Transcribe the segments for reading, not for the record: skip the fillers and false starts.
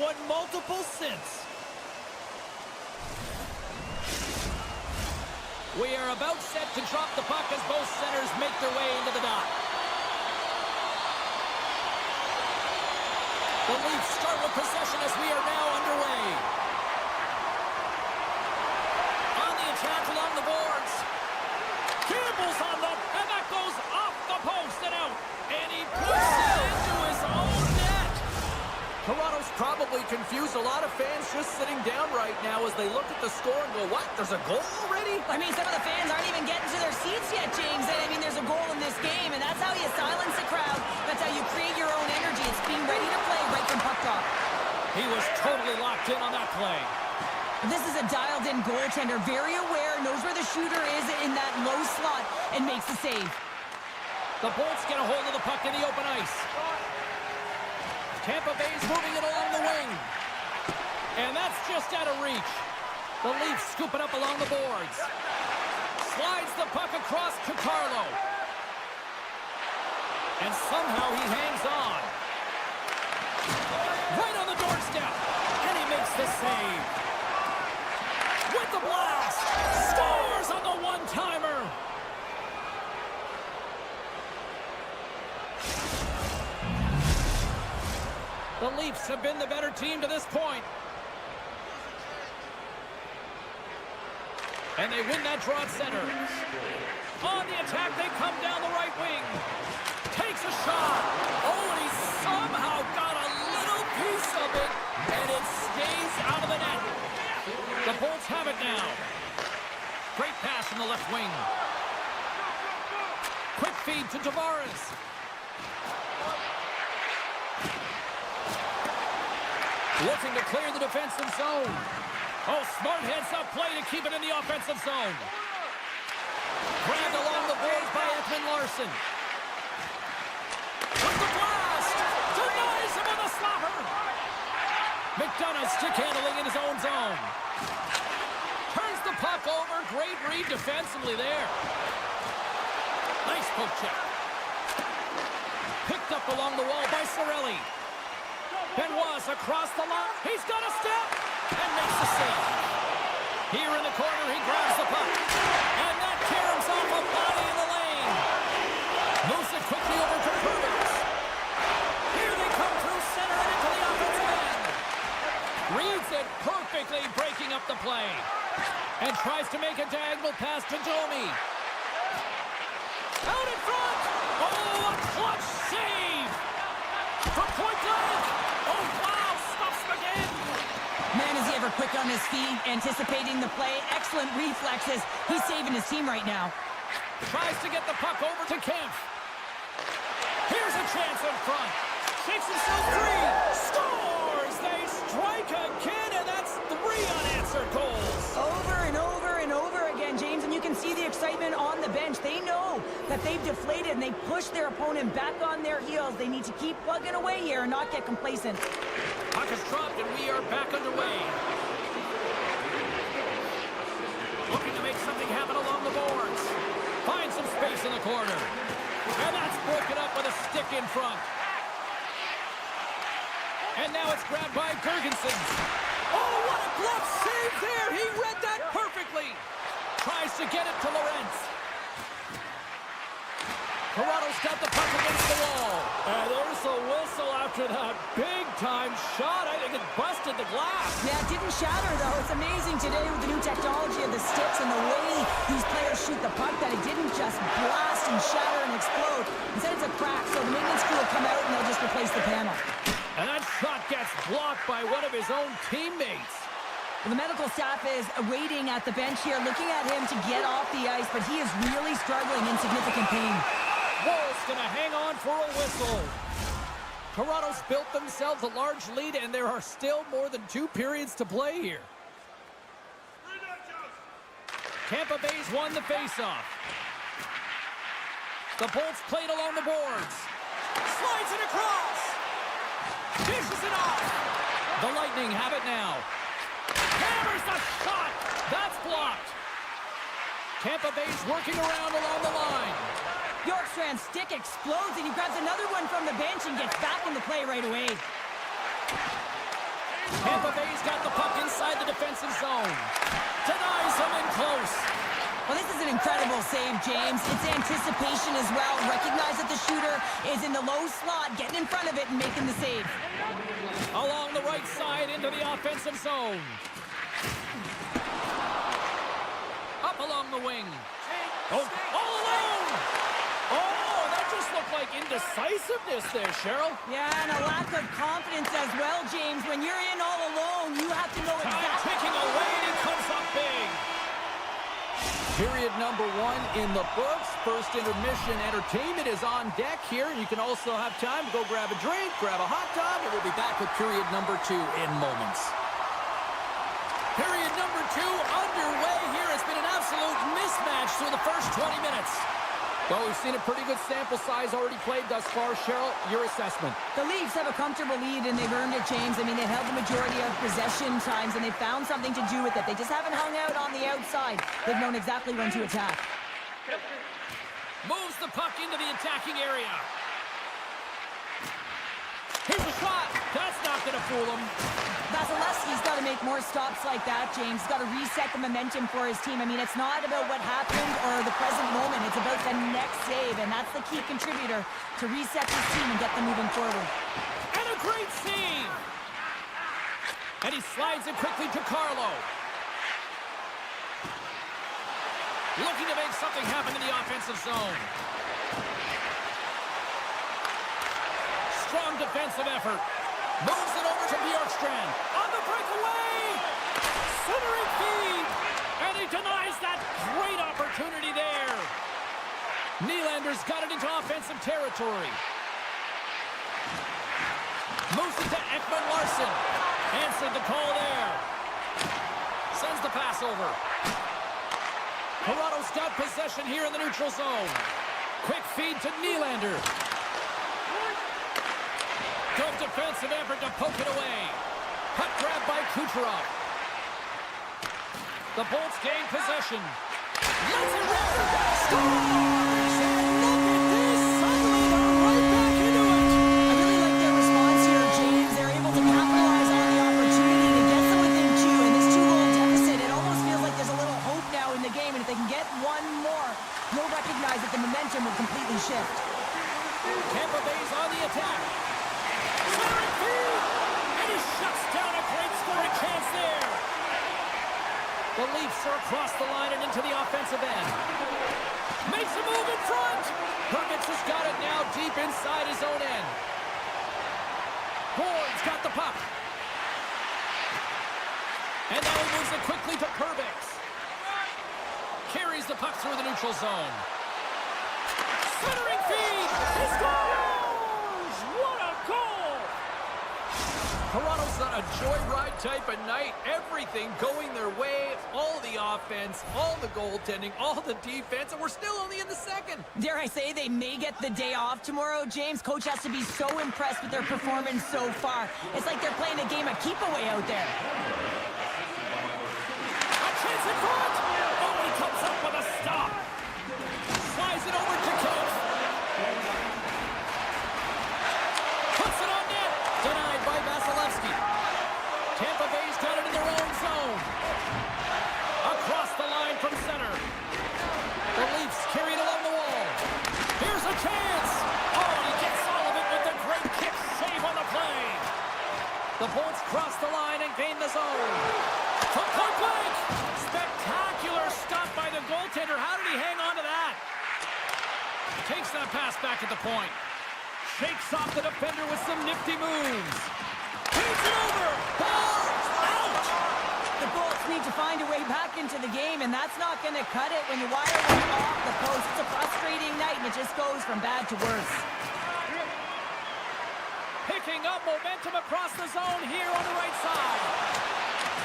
won multiple since. We are about set to drop the puck as both centers make their way into the dot. The Leafs start with possession as we are now underway. On the attack along the boards. Campbell's on them, and that goes off the post and out. And he puts it into his own net. Toronto's probably confused a lot of fans just sitting down right now as they look at the score and go, what, there's a goal already? I mean, some of the fans aren't even getting to their seats yet, James. I mean, there's a goal in this game, and that's how you silence the crowd. That's how you create your own energy. It's being ready to play right from puck drop. He was totally locked in on that play. This is a dialed-in goaltender, very aware, knows where the shooter is in that low slot, and makes the save. The Bolts get a hold of the puck in the open ice. Tampa Bay's moving it along the wing. And that's just out of reach. The Leafs scoop it up along the boards. Slides the puck across to Carlo. And somehow he hangs on. Right on the doorstep. And he makes the save. With the blast. Scores on the one-timer. The Leafs have been the better team to this point. And they win that draw at center. On the attack, they come down the right wing. Takes a shot. Oh, and he somehow got a little piece of it, and it stays out of the net. The Bolts have it now. Great pass from the left wing. Quick feed to Tavares. Looking to clear the defensive zone. Oh, smart heads-up play to keep it in the offensive zone. Grabbed along the boards by Ekman Larson. With the blast! Denies him on the slapper! McDonough stick handling in his own zone. Turns the puck over. Great read defensively there. Nice poke check. Picked up along the wall by Cirelli. Benoit's across the line. He's got a step and makes the save. Here in the corner, he grabs the puck. And that caroms off a body in the lane. Moves it quickly over to Curtis. Here they come through center and into the offensive end. Reads it perfectly, breaking up the play. And tries to make a diagonal pass to Domi. Out in front. Oh, a clutch save. From point blank. Oh, wow, stops him again. Man, is he ever quick on his feet, anticipating the play. Excellent reflexes. He's saving his team right now. Tries to get the puck over to Kemp. Here's a chance in front. Shakes himself free. Scores! They strike again, and that's 3 unanswered goals. Over and over and over again, James, and you can see the excitement on the bench. They know that they've deflated, and they push their opponent back on their heels. They need to keep plugging away here and not get complacent. Puck is dropped, and we are back underway. Looking to make something happen along the boards. Finds some space in the corner. And that's broken up with a stick in front. And now it's grabbed by Gergensen. Oh, what a glove save there! He read that perfectly. Tries to get it to Lorentz. Toronto's got the puck against the wall. And there's a whistle after that big-time shot. I think it busted the glass. Yeah, it didn't shatter, though. It's amazing today with the new technology of the sticks and the way these players shoot the puck that it didn't just blast and shatter and explode. Instead, it's a crack, so the maintenance crew will come out and they'll just replace the panel. And that shot gets blocked by one of his own teammates. Well, the medical staff is waiting at the bench here, looking at him to get off the ice, but he is really struggling in significant pain. Wolf's going to hang on for a whistle. Toronto's built themselves a large lead, and there are still more than 2 periods to play here. Tampa Bay's won the faceoff. The Bolts played along the boards. Slides it across. Dishes it off. The Lightning have it now. Hammers the shot. That's blocked. Tampa Bay's working around along the line. Bjorkstrand's stick explodes, and he grabs another one from the bench and gets back in the play right away. Tampa Bay's got the puck inside the defensive zone. Denies him in close. Well, this is an incredible save, James. It's anticipation as well. Recognize that the shooter is in the low slot, getting in front of it and making the save. Along the right side into the offensive zone. Up along the wing. Oh, all alone! Oh, that just looked like indecisiveness there, Cheryl. Yeah, and a lack of confidence as well, James. When you're in all alone, you have to know Time exactly... ticking away, and he comes up big. Period number 1 in the books. First intermission entertainment is on deck here. You can also have time to go grab a drink, grab a hot dog, and we'll be back with period number 2 in moments. Period number 2 underway here. It's been an absolute mismatch through the first 20 minutes. Well, we've seen a pretty good sample size already played thus far. Cheryl, your assessment. The Leafs have a comfortable lead, and they've earned it, James. I mean, they've held the majority of possession times, and they've found something to do with it. They just haven't hung out on the outside. They've known exactly when to attack. Moves the puck into the attacking area. Here's a shot. That's not going to fool him. Vasilevsky's got to make more stops like that, James. He's got to reset the momentum for his team. I mean, it's not about what happened or the present moment. It's about the next save, and that's the key contributor to reset this team and get them moving forward. And a great save. And he slides it quickly to Carlo. Looking to make something happen in the offensive zone. Strong defensive effort. Moves it over to Bjorkstrand. On the breakaway! Centering feed! And he denies that great opportunity there. Nylander's got it into offensive territory. Moves it to Ekman Larsson. Answered the call there. Sends the pass over. Toronto's got possession here in the neutral zone. Quick feed to Nylander. Good defensive effort to poke it away. Puck grab by Kucherov. The Bolts gain possession. Let's it rip. Scores! Look at this. Suddenly they're right back into it. I really like their response here, James. They're able to capitalize on the opportunity to get them within 2, and this 2-goal deficit, it almost feels like there's a little hope now in the game, and if they can get one more, you'll recognize that the momentum will completely shift. Tampa Bay's on the attack. Centering feed. And he shuts down a great scoring chance there. The Leafs are across the line and into the offensive end. Makes a move in front. Hermits has got it now deep inside his own end. Bourne's got the puck. And now he moves it quickly to Perbix. Carries the puck through the neutral zone. Centering feed. He scores! What a goal! Toronto's on a joyride type of night. Everything going their way. All the offense, all the goaltending, all the defense, and we're still only in the second. Dare I say they may get the day off tomorrow, James? Coach has to be so impressed with their performance so far. It's like they're playing a game of keep-away out there. A chance in front! Oh, he comes up with a stop. Slides it over to Keith. Puts it on net. Denied by Vasilevsky. Tampa Bay's got it in their own zone. Across the line from center. The Leafs carry it along the wall. Here's a chance. Oh, and he gets all of it with the great kick save on the play. The Bolts cross the line and gain the zone. From point blank. Spectacular stop by the goaltender. How did he hang on to that? Takes that pass back at the point. Shakes off the defender with some nifty moves. Takes it over. Ball out. The Bolts need to find a way back into the game, and that's not going to cut it when you wire it off the post. It's a frustrating night, and it just goes from bad to worse. Picking up momentum across the zone here on the right side.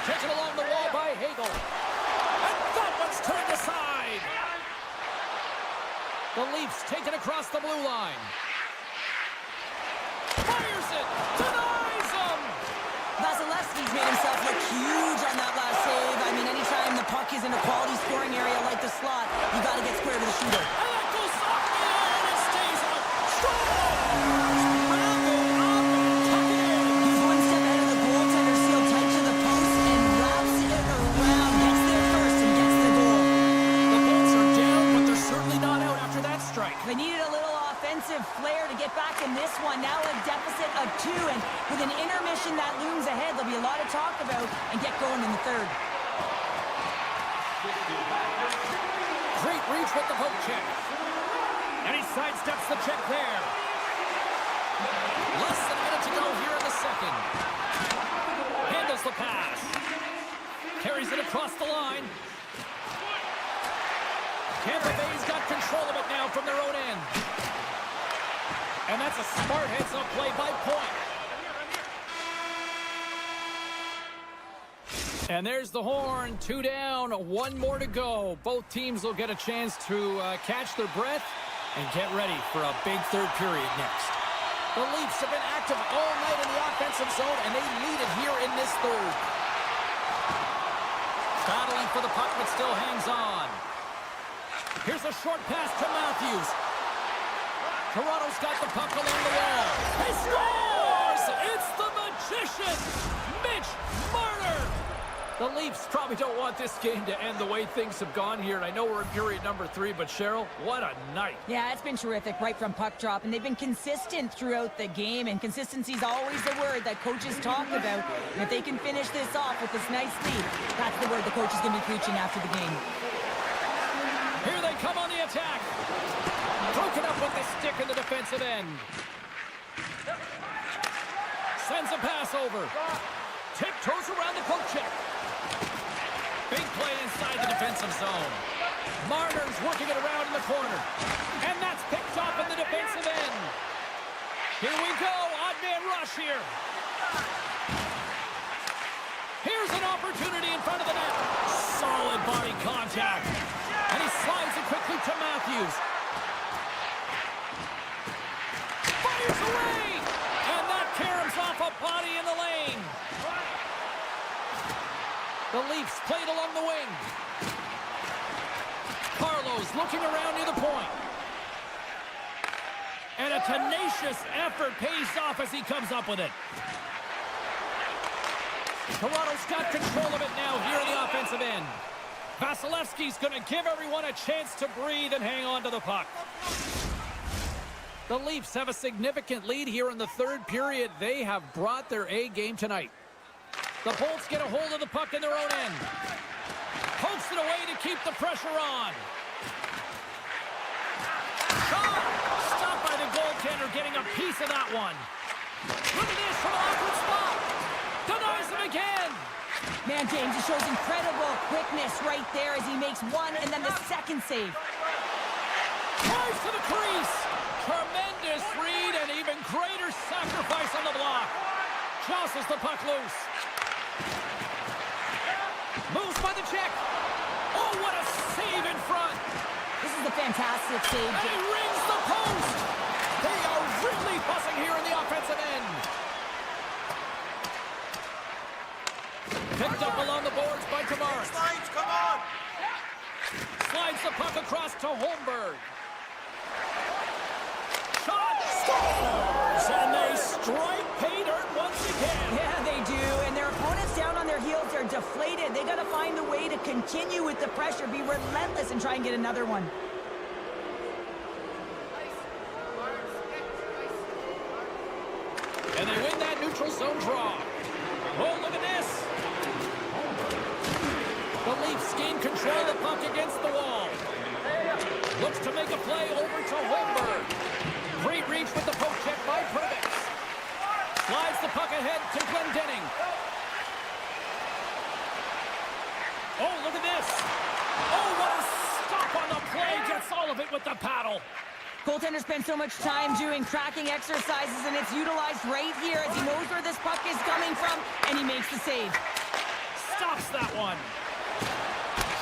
Taken along the wall by Hagel. And that one's turned aside. The Leafs take it across the blue line. Fires it. Denies him. Vasilevsky's made himself look huge on that last save. I mean, anytime the puck is in a quality scoring area like the slot, you got to get square to the shooter. And that goes off the air and it stays on. Scores! Grab it up and tuck it in. He's one step ahead of the goaltender, Seal. back in this one. Now a deficit of 2, and with an intermission that looms ahead, there'll be a lot of talk about and get going in the third. Great reach with the poke check. And he sidesteps the check there. Less than a minute to go here in the second. Handles the pass. Carries it across the line. Tampa Bay's got control of it now from their own end. And that's a smart heads-up play by Point. And there's the horn. 2 down, 1 more to go. Both teams will get a chance to catch their breath and get ready for a big third period next. The Leafs have been active all night in the offensive zone, and they lead it here in this third. Battling for the puck, but still hangs on. Here's a short pass to Matthews. Toronto's got the puck along the wall. He scores! It's the magician, Mitch Marner! The Leafs probably don't want this game to end the way things have gone here. And I know we're in period number 3, but Cheryl, what a night. Yeah, it's been terrific right from puck drop, and they've been consistent throughout the game, and consistency is always the word that coaches talk about. And if they can finish this off with this nice lead, that's the word the coach is going to be preaching after the game. Here they come on the attack. Broken up with the stick in the defensive end. Sends a pass over. Tiptoes around the poke check. Big play inside the defensive zone. Marner's working it around in the corner. And that's picked off in the defensive end. Here we go. Odd man rush here. Here's an opportunity in front of the net. Solid body contact. And he slides it quickly to Matthews. Fires away! And that caroms off a body in the lane. The Leafs played along the wing. Carlos looking around near the point. And a tenacious effort pays off as he comes up with it. Toronto's got control of it now here in the offensive end. Vasilevsky's going to give everyone a chance to breathe and hang on to the puck. The Leafs have a significant lead here in the third period. They have brought their A game tonight. The Bolts get a hold of the puck in their own end. Pokes it away to keep the pressure on. Shot! Stopped by the goaltender, getting a piece of that one. Look at this from an awkward spot. Denies him again. Man, James, he shows incredible quickness right there as he makes one and then the second save. Drives to the crease. Tremendous read and even greater sacrifice on the block. Jostles the puck loose. Moves by the check. Oh, what a save in front. This is a fantastic save. And he rings the post. They are really buzzing here in the offensive end. Picked up along the boards by Tavares. Slides, come on. Slides the puck across to Holmberg. Shot scores! And they strike pay dirt once again. Yeah, they do. And their opponents down on their heels are deflated. They got to find a way to continue with the pressure, be relentless, and try and get another one. And they win that neutral zone draw. Oh, look at this. The Leafs gain control of the puck against the wall. Looks to make a play over to Holmberg. Great reach with the poke check by Pervix. Slides the puck ahead to Glendening. Oh, look at this. Oh, what a stop on the play. Gets all of it with the paddle. Goaltender spends so much time doing tracking exercises, and it's utilized right here as he knows where this puck is coming from, and he makes the save. Stops that one.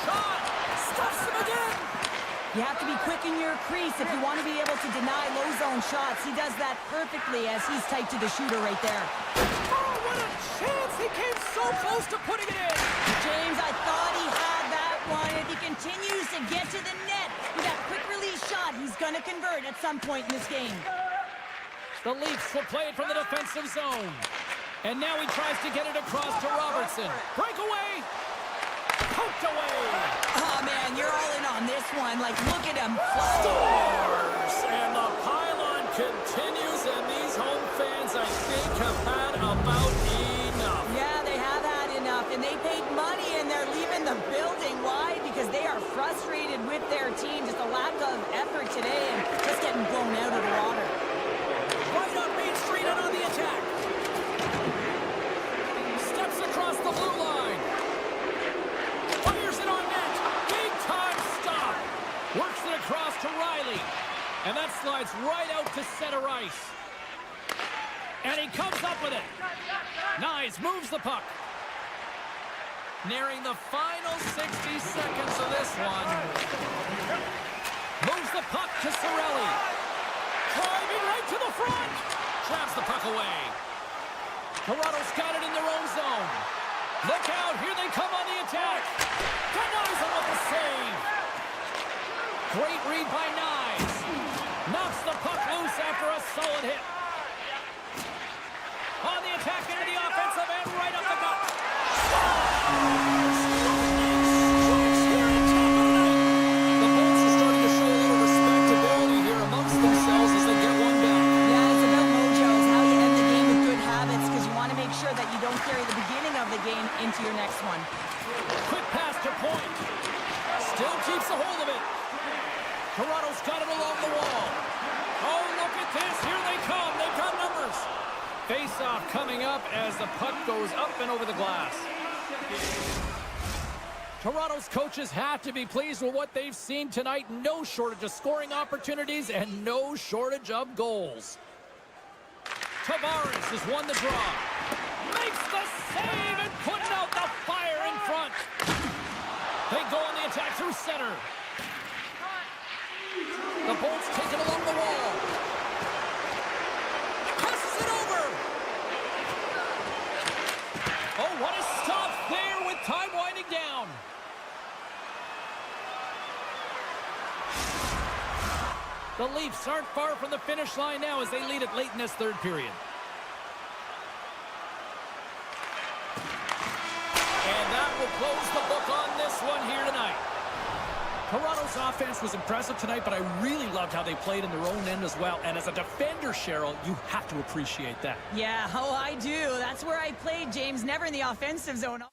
Shot! Stops him again! You have to be quick in your crease if you want to be able to deny low zone shots. He does that perfectly as he's tight to the shooter right there. Oh, what a chance! He came so close to putting it in! James, I thought he had that one. If he continues to get to the net with that quick release shot, he's going to convert at some point in this game. The Leafs will play it from the defensive zone. And now he tries to get it across to Robertson. Breakaway! Poked away! Oh, man, you're all in on this one. Like, look at him fly. Scores! And the pylon continues I think, have had about enough. Yeah, they have had enough, and they paid money, and they're leaving the building. Why? Because they are frustrated with their team. Just a lack of effort today, and just getting blown out of the water. Right on Main Street and on the attack. Steps across the blue line. Fires it on net. Big time stop. Works it across to Riley. And that slides right out to center ice. And he comes up with it. Nyes moves the puck. Nearing the final 60 seconds of this one. Moves the puck to Cirelli. Driving right to the front. Traps the puck away. Toronto's got it in their own zone. Look out. Here they come on the attack. Denies him with the save. Great read by Nyes. Knocks the puck loose after a solid hit. On the attack into the offensive end, right up the gut. The Bolts are starting to show a little respectability here amongst themselves as they get one back. Yeah, it's about mojo. It's how you end the game with good habits, because you want to make sure that you don't carry the beginning of the game into your next one. Quick pass to Point. Still keeps a hold of it. Toronto's got it along the wall. Oh, look at this. Here they come. They've got numbers. Face-off coming up as the puck goes up and over the glass. Toronto's coaches have to be pleased with what they've seen tonight. No shortage of scoring opportunities and no shortage of goals. Tavares has won the draw. Makes the save and putting out the fire in front. They go on the attack through center. The Bolts take it along the wall. Passes it over. Oh, what a stop there with time winding down. The Leafs aren't far from the finish line now as they lead it late in this third period. And that will close the book on this one here tonight. Toronto's offense was impressive tonight, but I really loved how they played in their own end as well. And as a defender, Cheryl, you have to appreciate that. Yeah, oh, I do. That's where I played, James. Never in the offensive zone.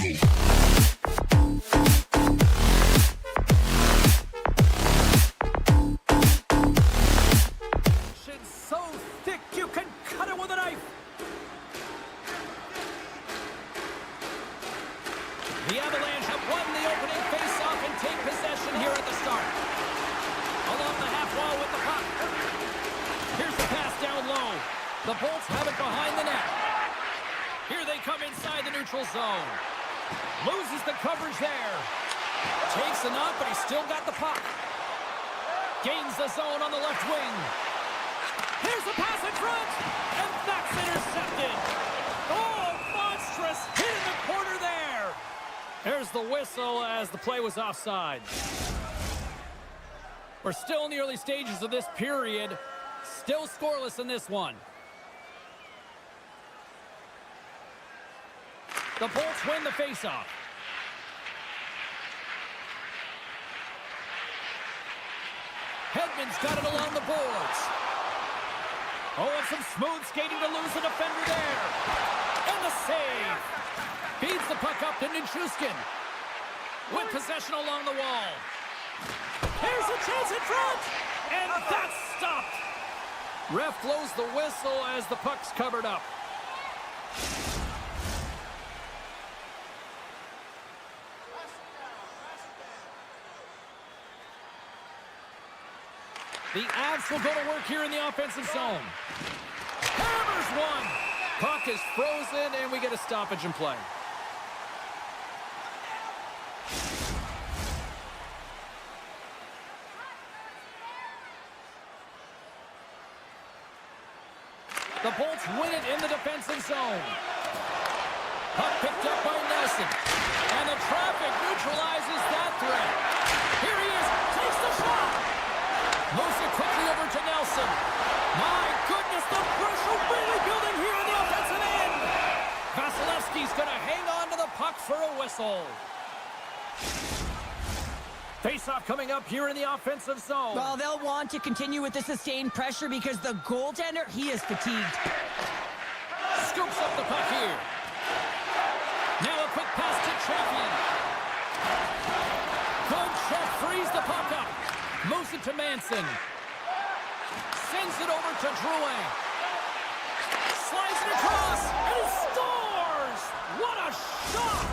So thick you can cut it with a knife. The Avalanche have won the opening face-off and take possession here at the start. Along the half wall with the puck. Here's the pass down low. The Bolts have it behind the net. Here they come inside the neutral zone. Loses the coverage there. Takes a knock, but he's still got the puck. Gains the zone on the left wing. Here's the pass in front, and that's intercepted. Oh, monstrous hit in the corner there. There's the whistle as the play was offside. We're still in the early stages of this period. Still scoreless in this one. The Bolts win the faceoff. Hedman's got it along the boards. Oh, and some smooth skating to lose the defender there. And the save. Feeds the puck up to Nichushkin. With possession along the wall. Here's a chance in front. And that's stopped. Ref blows the whistle as the puck's covered up. The Avs will go to work here in the offensive zone. Hammers one. Puck is frozen, and we get a stoppage in play. The Bolts win it in the defensive zone. Puck picked up by Nelson. And the traffic neutralizes that threat. Here he is. Takes the shot. Moves it quickly over to Nelson. My goodness, the pressure really building here in the offensive end. Vasilevsky's going to hang on to the puck for a whistle. Face-off coming up here in the offensive zone. Well, they'll want to continue with the sustained pressure because the goaltender, he is fatigued. Scoops up the puck here. Now a quick pass to Champion. Good check, frees the puck up. Moves it to Manson. Sends it over to Drouin. Slides it across, and he scores! What a shot!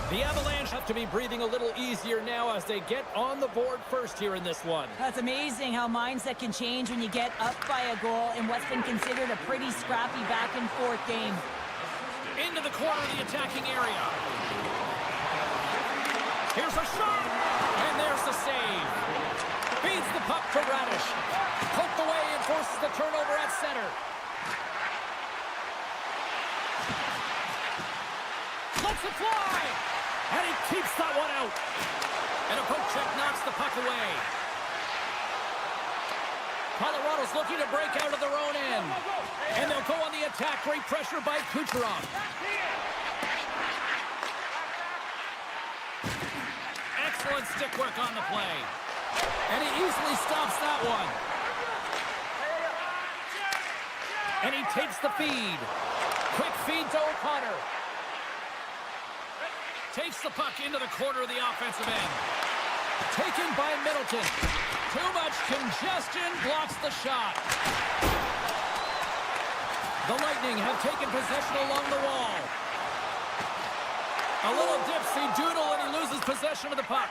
The Avalanche have to be breathing a little easier now as they get on the board first here in this one. That's amazing how mindset can change when you get up by a goal in what's been considered a pretty scrappy back-and-forth game. Into the corner of the attacking area. Here's a shot, and there's the save. Feeds the puck to Radish. Poked away and forces the turnover at center. Lets it fly, and he keeps that one out. And a poke check knocks the puck away. Colorado's looking to break out of their own end. And they'll go on the attack. Great pressure by Kucherov. Excellent stick work on the play. And he easily stops that one. And he takes the feed. Quick feed to O'Connor. Takes the puck into the corner of the offensive end. Taken by Middleton. Too much congestion, blocks the shot. The Lightning have taken possession along the wall. A little dipsy doodle and he loses possession of the puck.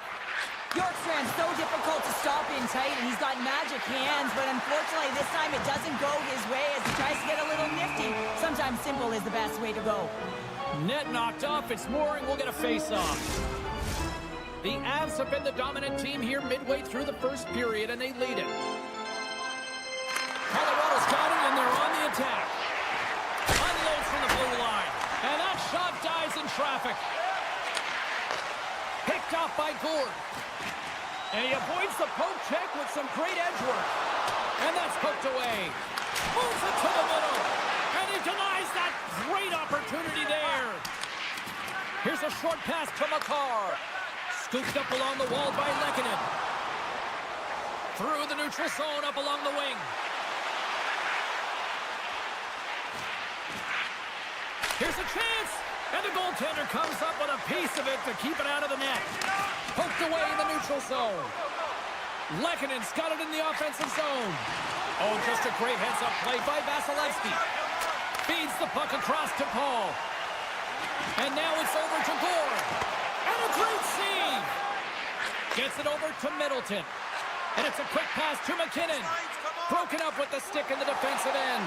Bjorkstrand's so difficult to stop in tight, and he's got magic hands, but unfortunately this time it doesn't go his way as he tries to get a little nifty. Sometimes simple is the best way to go. Net knocked off. It's Mooring. We'll get a face-off. The Avs have been the dominant team here midway through the first period, and they lead it. Colorado's got it, and they're on the attack. Unloads from the blue line. And that shot dies in traffic. Picked off by Gourde. And he avoids the poke check with some great edge work. And that's poked away. Moves it to the middle. And he denies that great opportunity there. Here's a short pass to Makar. Scooped up along the wall by Lehkonen. Through the neutral zone, up along the wing. Here's a chance. And the goaltender comes up with a piece of it to keep it out of the net. Poked away in the neutral zone. Lekkonen's got it in the offensive zone. Oh, just a great heads-up play by Vasilevsky. Feeds the puck across to Paul. And now it's over to Gore. And a great save. Gets it over to Middleton. And it's a quick pass to McKinnon. Broken up with the stick in the defensive end.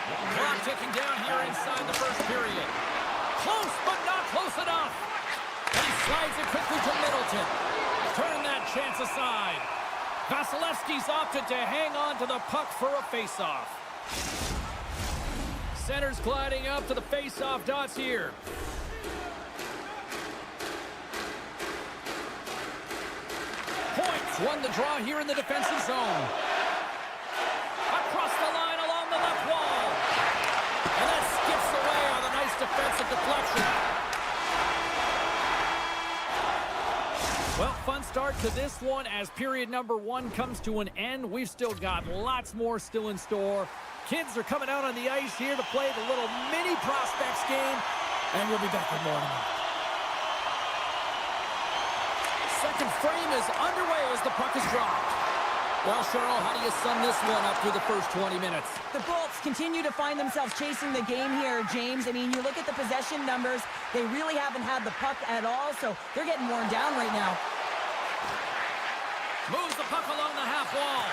Clock ticking down here inside the first period. Close, but not close enough. And he slides it quickly to Middleton. Turn that chance aside. Vasilevsky's opted to hang on to the puck for a face-off. Center's gliding up to the face-off dots here. Points won the draw here in the defensive zone. Across the line along the left wall. And that skips away on a nice defensive deflection. Well, fun start to this one as period number 1 comes to an end. We've still got lots more still in store. Kids are coming out on the ice here to play the little mini prospects game. And we'll be back in more. Second frame is underway as the puck is dropped. Well, Cheryl, how do you sum this one up through the first 20 minutes? The Bolts continue to find themselves chasing the game here, James. I mean, you look at the possession numbers, they really haven't had the puck at all, so they're getting worn down right now. Moves the puck along the half wall.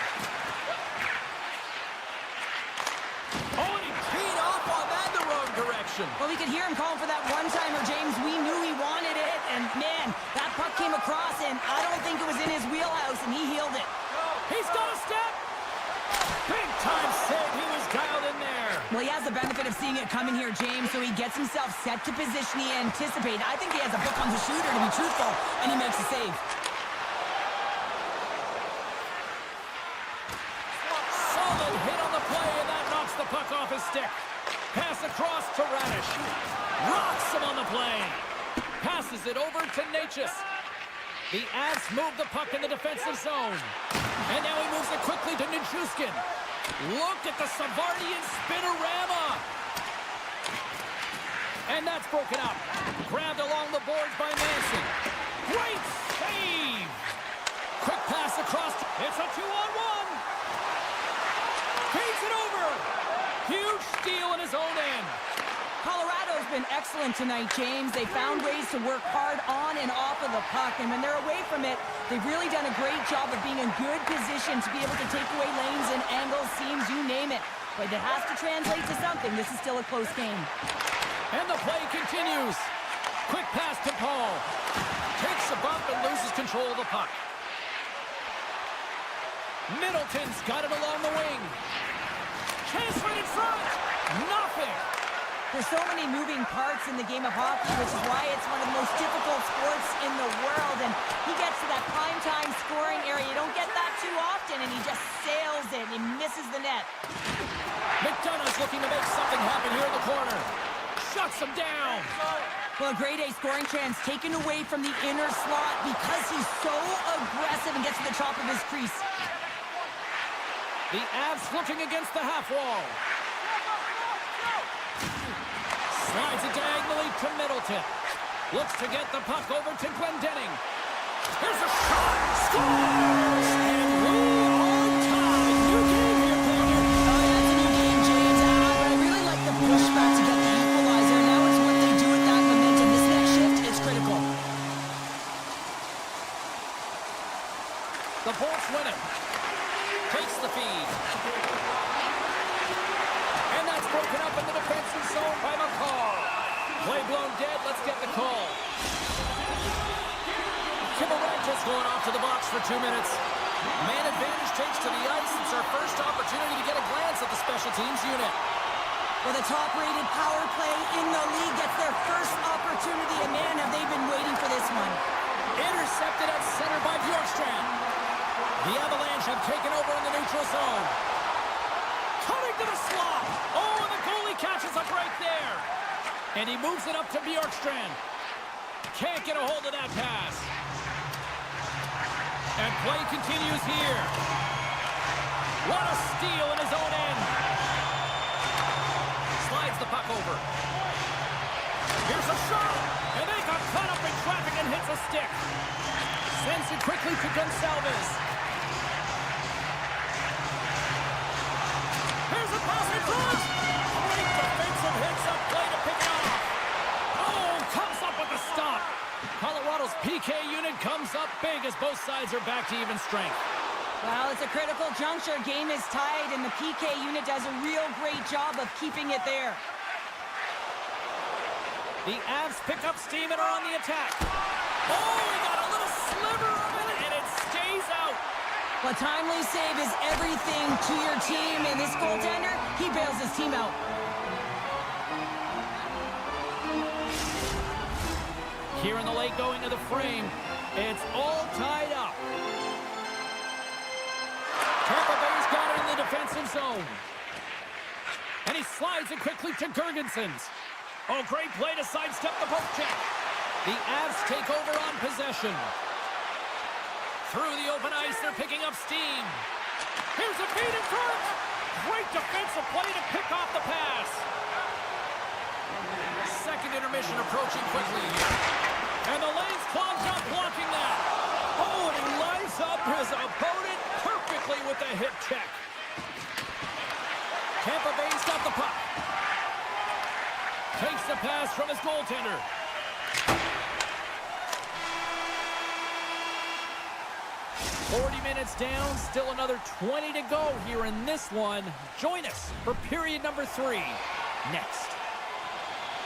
Oh, and he teed off on that in the wrong direction. Well, we could hear him calling for that one-timer, James. We knew he wanted it, and man, that puck came across, and I don't think it was in his wheelhouse, and he healed it. He's got a step. Big time save. He was dialed in there. Well, he has the benefit of seeing it coming here, James, so he gets himself set to position he anticipated. I think he has a book on the shooter, to be truthful, and he makes a save. Solid hit on the play, and that knocks the puck off his stick. Pass across to Radish. Rocks him on the play. Passes it over to Natchez. The Avs move the puck in the defensive zone. And now he moves it quickly to Nichushkin. Look at the Savardian spinorama. And that's broken up. Grabbed along the boards by Manson. Great save. Quick pass across. It's a 2-on-1. Feeds it over. Huge steal in his own end. Colorado's been excellent tonight, James. They found ways to work hard on and off of the puck, and when they're away from it, they've really done a great job of being in good position to be able to take away lanes and angles, seams, you name it. But it has to translate to something. This is still a close game. And the play continues. Quick pass to Paul. Takes a bump and loses control of the puck. Middleton's got it along the wing. Chance right in front. Nothing. There's so many moving parts in the game of hockey, which is why it's one of the most difficult sports in the world. And he gets to that prime-time scoring area. You don't get that too often, and he just sails it. He misses the net. McDonough's looking to make something happen here in the corner. Shuts him down. Well, a grade A scoring chance taken away from the inner slot because he's so aggressive and gets to the top of his crease. The Avs looking against the half wall. Slides it diagonally to Middleton. Looks to get the puck over to Glendening. Here's a shot. Scores! And we are tied. New game here, Connor. Oh, yeah, it's a new game, James. But I really like the pushback to get the equalizer. Now it's what they do with that momentum. This next shift is critical. The Bolts win it. Takes the feed. And that's broken up in the defensive zone by McCall. Play blown dead. Let's get the call. Kimmel-Ranta's going off to the box for 2 minutes. Man advantage takes to the ice. It's our first opportunity to get a glance at the special teams unit. Well, the top-rated power play in the league gets their first opportunity, and man, have they been waiting for this one. Intercepted at center by Bjorkstrand. The Avalanche have taken over in the neutral zone. Coming to the slot. Oh, and the goalie catches a break there. And he moves it up to Bjorkstrand. Can't get a hold of that pass. And play continues here. What a steal in his own end. Slides the puck over. Here's a shot, and they got caught up in traffic and hits a stick. Sends it quickly to Gonçalves. Here's a pass in front. Great defensive hits up play to pick it off. Oh, comes up with a stop. Colorado's PK unit comes up big as both sides are back to even strength. Well, it's a critical juncture. Game is tied, and the PK unit does a real great job of keeping it there. The Avs pick up steam and are on the attack. Oh, he got a little sliver of it, and it stays out. Well, timely save is everything to your team, and this goaltender, he bails his team out. Here in the late going to the frame, it's all tied up. Tampa Bay's got it in the defensive zone. And he slides it quickly to Girgensons. Oh, great play to sidestep the poke check. The Avs take over on possession. Through the open ice, they're picking up steam. Here's a feed in front. Great defensive play to pick off the pass. Second intermission approaching quickly. And the lane's clogged up blocking that. Oh, and he lines up his opponent perfectly with the hip check. Tampa Bay's got the puck. Takes the pass from his goaltender. Minutes down, still another 20 to go here in this one. Join us for period number 3 next.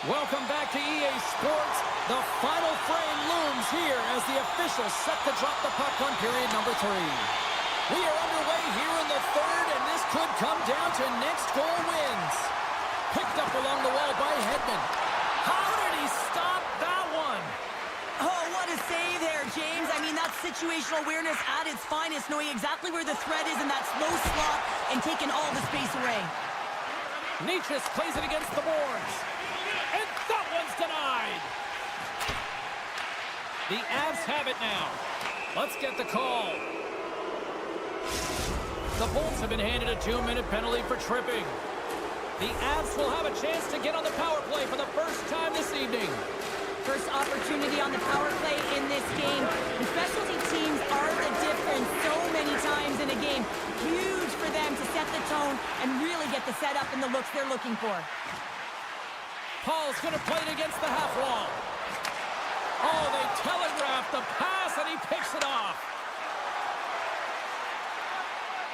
Welcome back to EA Sports. The final frame looms here as the officials set to drop the puck on period number 3. We are underway here in the third, and this could come down to next goal wins. Picked up along the wall by Hedman. How did he stop that one? Oh, what a save there, James. I mean, that's situational awareness at its finest, knowing exactly where the threat is in that slow slot and taking all the space away. Nietzsche plays it against the boards. And that one's denied. The Avs have it now. Let's get the call. The Bolts have been handed a 2-minute penalty for tripping. The Avs will have a chance to get on the power play for the first time this evening. First opportunity on the power play in this game. The specialty teams are the difference so many times in a game. Huge for them to set the tone and really get the setup and the looks they're looking for. Paul's going to play it against the half wall. Oh, they telegraphed the pass, and he picks it off.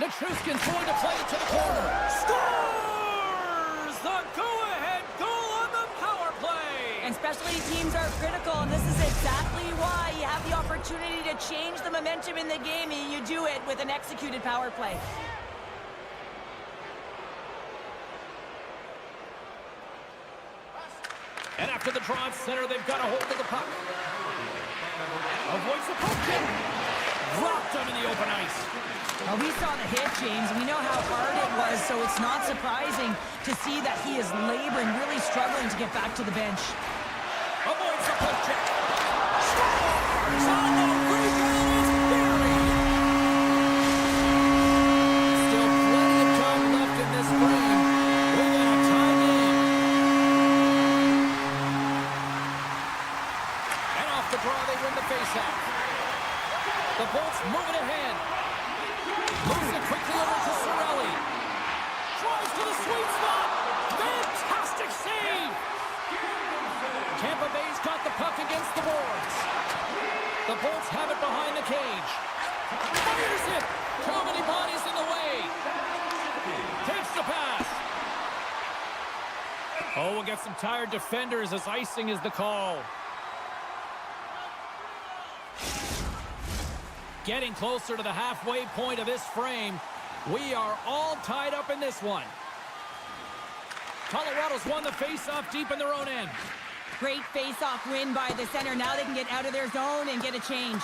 Nichushkin's going to play it to the corner. Scores! The go-ahead goal on the power play! And specialty teams are critical, and this is exactly why you have the opportunity to change the momentum in the game, and you do it with an executed power play. And after the draw at center, they've got a hold of the puck. Avoids the puck kick. Dropped him in the open ice. Well, we saw the hit, James. We know how hard it was, so it's not surprising to see that he is laboring, really struggling to get back to the bench. Avoids the puck check. Scores! On the rebound, it's buried. Still plenty of time left in this frame. We're in a tie game. And off the draw, they win the faceoff. The Bolts move it ahead. Moves it quickly over to Cirelli. Drives to the sweet spot. Fantastic save. Tampa Bay's got the puck against the boards. The Bolts have it behind the cage. Fires it. Too many bodies in the way. Takes the pass. Oh, we'll get some tired defenders as icing is the call. Getting closer to the halfway point of this frame. We are all tied up in this one. Colorado's won the face-off deep in their own end. Great face-off win by the center. Now they can get out of their zone and get a change.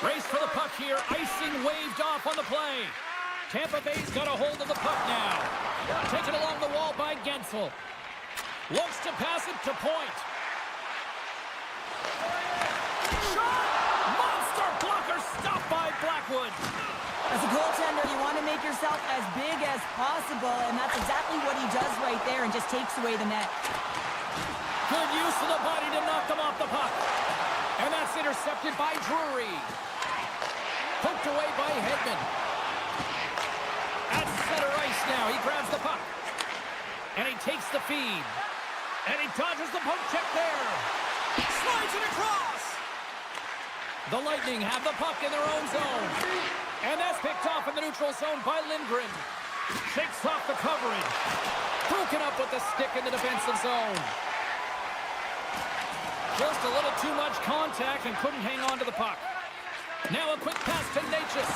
Race for the puck here. Icing waved off on the play. Tampa Bay's got a hold of the puck now. Taken along the wall by Gensel. Looks to pass it to point. Shot! Monster blocker stopped by Blackwood. As a goaltender, you want to make yourself as big as possible, and that's exactly what he does right there and just takes away the net. Good use Force of the body to knock them off the puck. And that's intercepted by Drury. Poked away by Hedman. At center ice now. He grabs the puck. And he takes the feed. And he dodges the poke check there. Slides it across. The Lightning have the puck in their own zone. And that's picked off in the neutral zone by Lindgren. Shakes off the coverage. Broken up with the stick in the defensive zone. Just a little too much contact and couldn't hang on to the puck. Now a quick pass to Natchez.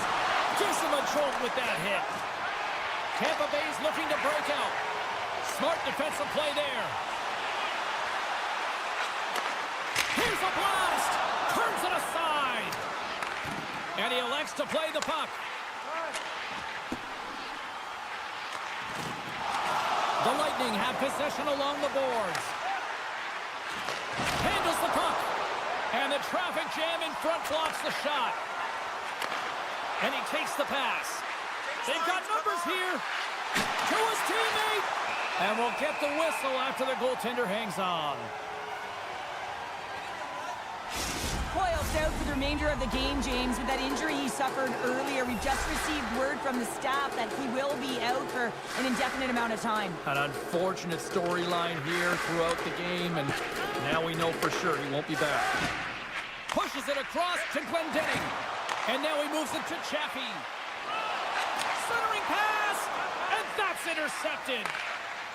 Gives him a jolt with that hit. Tampa Bay's looking to break out. Smart defensive play there. Here's a blast. Turns it aside. And he elects to play the puck. The Lightning have possession along the boards. Handles the puck. And the traffic jam in front blocks the shot. And he takes the pass. They've got numbers here. To his teammate. And we'll get the whistle after the goaltender hangs on. Coyle's out for the remainder of the game, James, with that injury he suffered earlier. We've just received word from the staff that he will be out for an indefinite amount of time. An unfortunate storyline here throughout the game, and now we know for sure he won't be back. Pushes it across to Glendening. And now he moves it to Chaffee. Centering pass, and that's intercepted.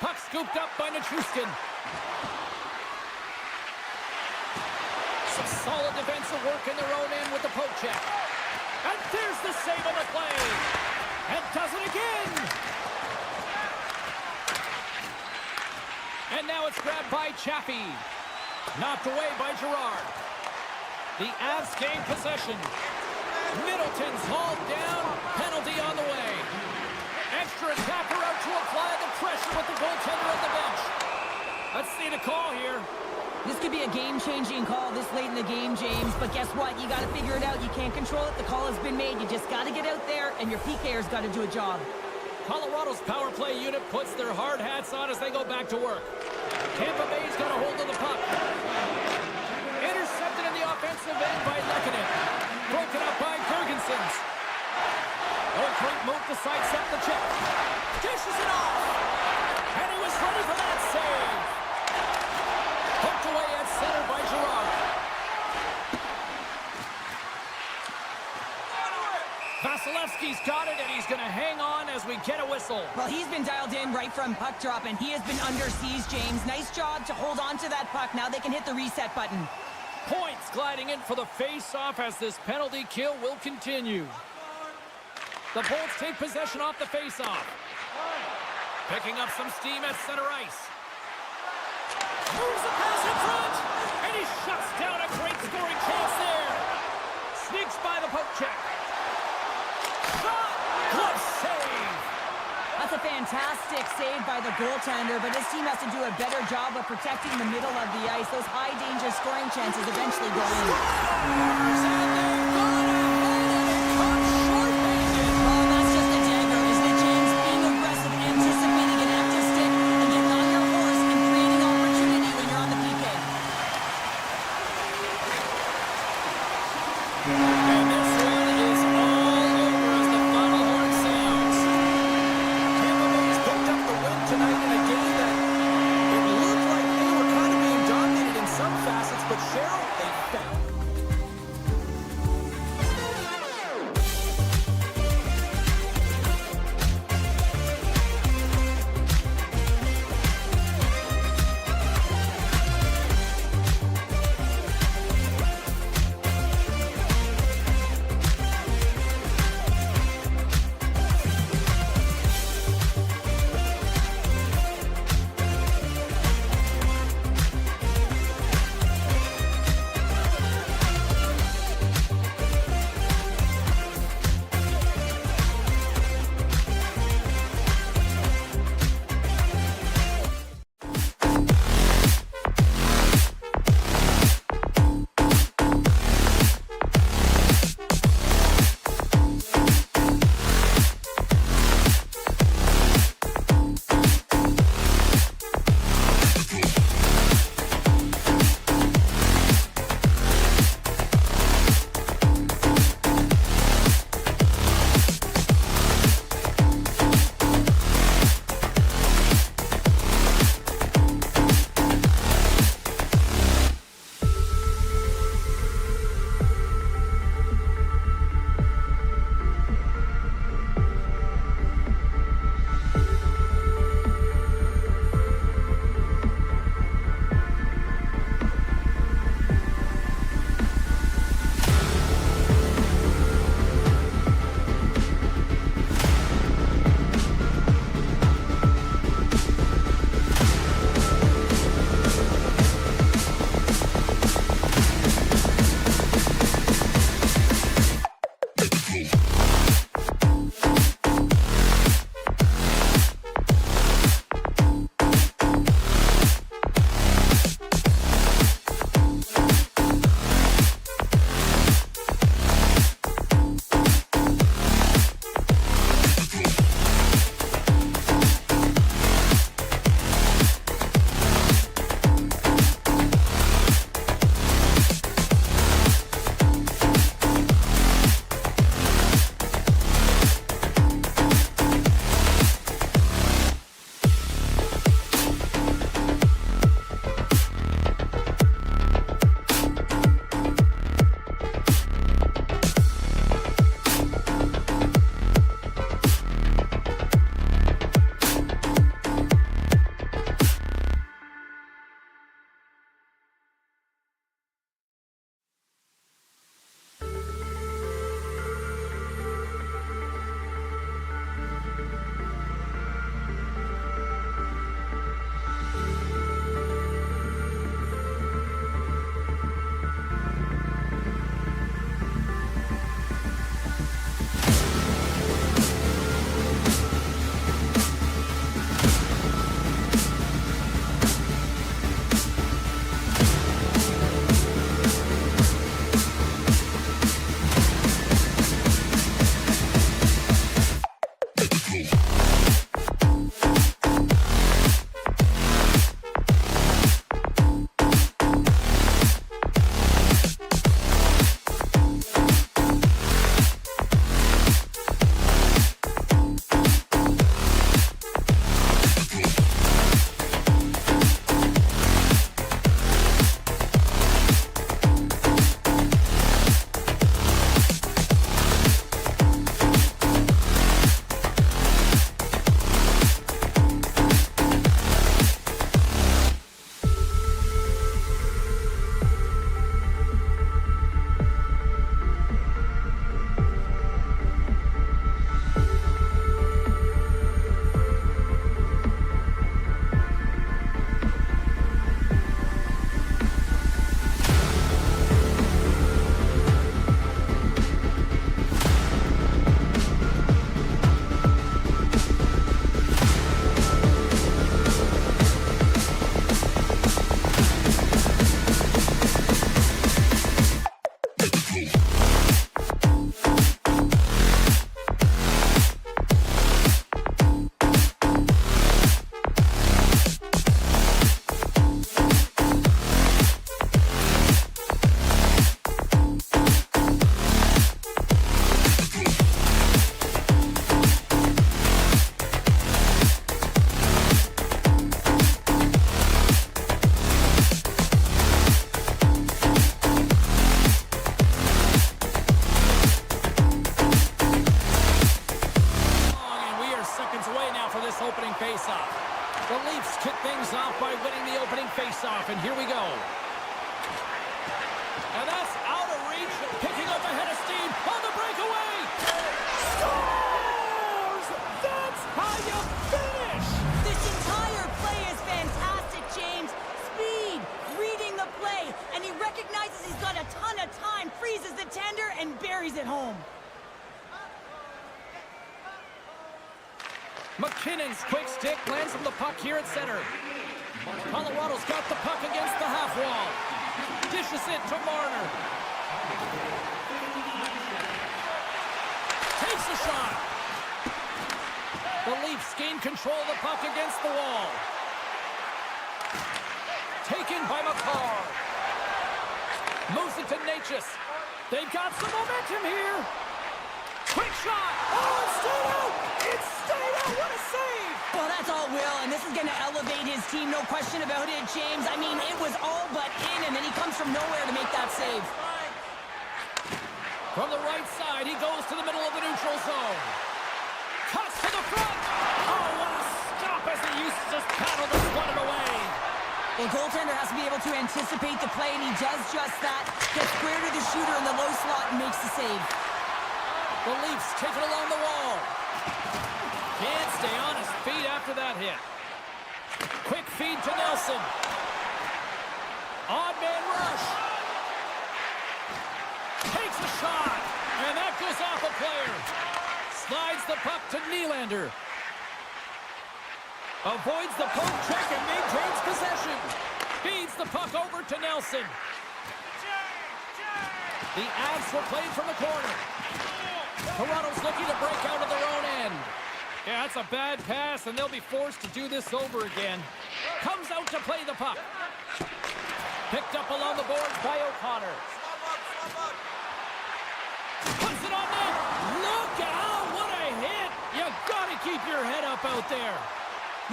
Puck scooped up by Nichushkin. Some solid defensive work in their own end with the poke check. And there's the save on the play. And does it again. And now it's grabbed by Chaffee. Knocked away by Girard. The Avs gain possession. Middleton's hauled down. Penalty on the way. Extra attacker out to apply the pressure with the goaltender on the bench. Let's see the call here. This could be a game-changing call this late in the game, James. But guess what? You got to figure it out. You can't control it. The call has been made. You just got to get out there, and your PKer's got to do a job. Colorado's power play unit puts their hard hats on as they go back to work. Tampa Bay's got a hold of the puck. Intercepted in the offensive end by Lehkonen. Broken up by Ferguson's. Oh, great move to sidestep the check. Dishes it off. And he was ready for that save. Hooked away at center by Girard. Vasilevsky's got it, and he's going to hang on as we get a whistle. Well, he's been dialed in right from puck drop, and he has been under siege, James. Nice job to hold on to that puck. Now they can hit the reset button. Points gliding in for the face-off as this penalty kill will continue. The Bolts take possession off the face-off. Picking up some steam at center ice. Moves the pass in front, and he shuts down a great scoring chance there. Sneaks by the poke check. Shot! Glove save! That's a fantastic save by the goaltender, but his team has to do a better job of protecting the middle of the ice. Those high-danger scoring chances eventually go in. Oh, that's just a dagger, isn't it, James? Being aggressive, anticipating an active stick, and getting on your horse and creating opportunity when you're on the PK. And this one is all over as the final horn sounds. Tampa Bay's picked up the win tonight in a game that it looked like they were kind of being dominated in some facets, but Cheryl, they found home. McKinnon's quick stick lands from the puck here at center. Colorado's got the puck against the half wall. Dishes it to Marner. Takes a shot. The Leafs gain control of the puck against the wall. Taken by McCarr. Moves it to Natchez. They've got some momentum here. Quick shot. Oh, it stayed out. It stayed out. What a save. Well, that's all Will, and this is going to elevate his team, no question about it, James. I mean, it was all but in, and then he comes from nowhere to make that save. From the right side, he goes to the middle of the neutral zone. Cuts to the front. Oh, what a stop as he uses his paddle to swat it away. The goaltender has to be able to anticipate the play, and he does just that. Gets square to the shooter in the low slot and makes the save. The Leafs take it along the wall. Can't stay on his feet after that hit. Quick feed to Nelson. Odd man rush. Takes a shot. And that goes off a player. Slides the puck to Nylander. Avoids the poke check and maintains possession. Feeds the puck over to Nelson. The Avs were played from the corner. Toronto's looking to break out of their own end. Yeah, that's a bad pass, and they'll be forced to do this over again. Comes out to play the puck. Picked up along the boards by O'Connor. Puts it on net. Look out, what a hit. You gotta keep your head up out there.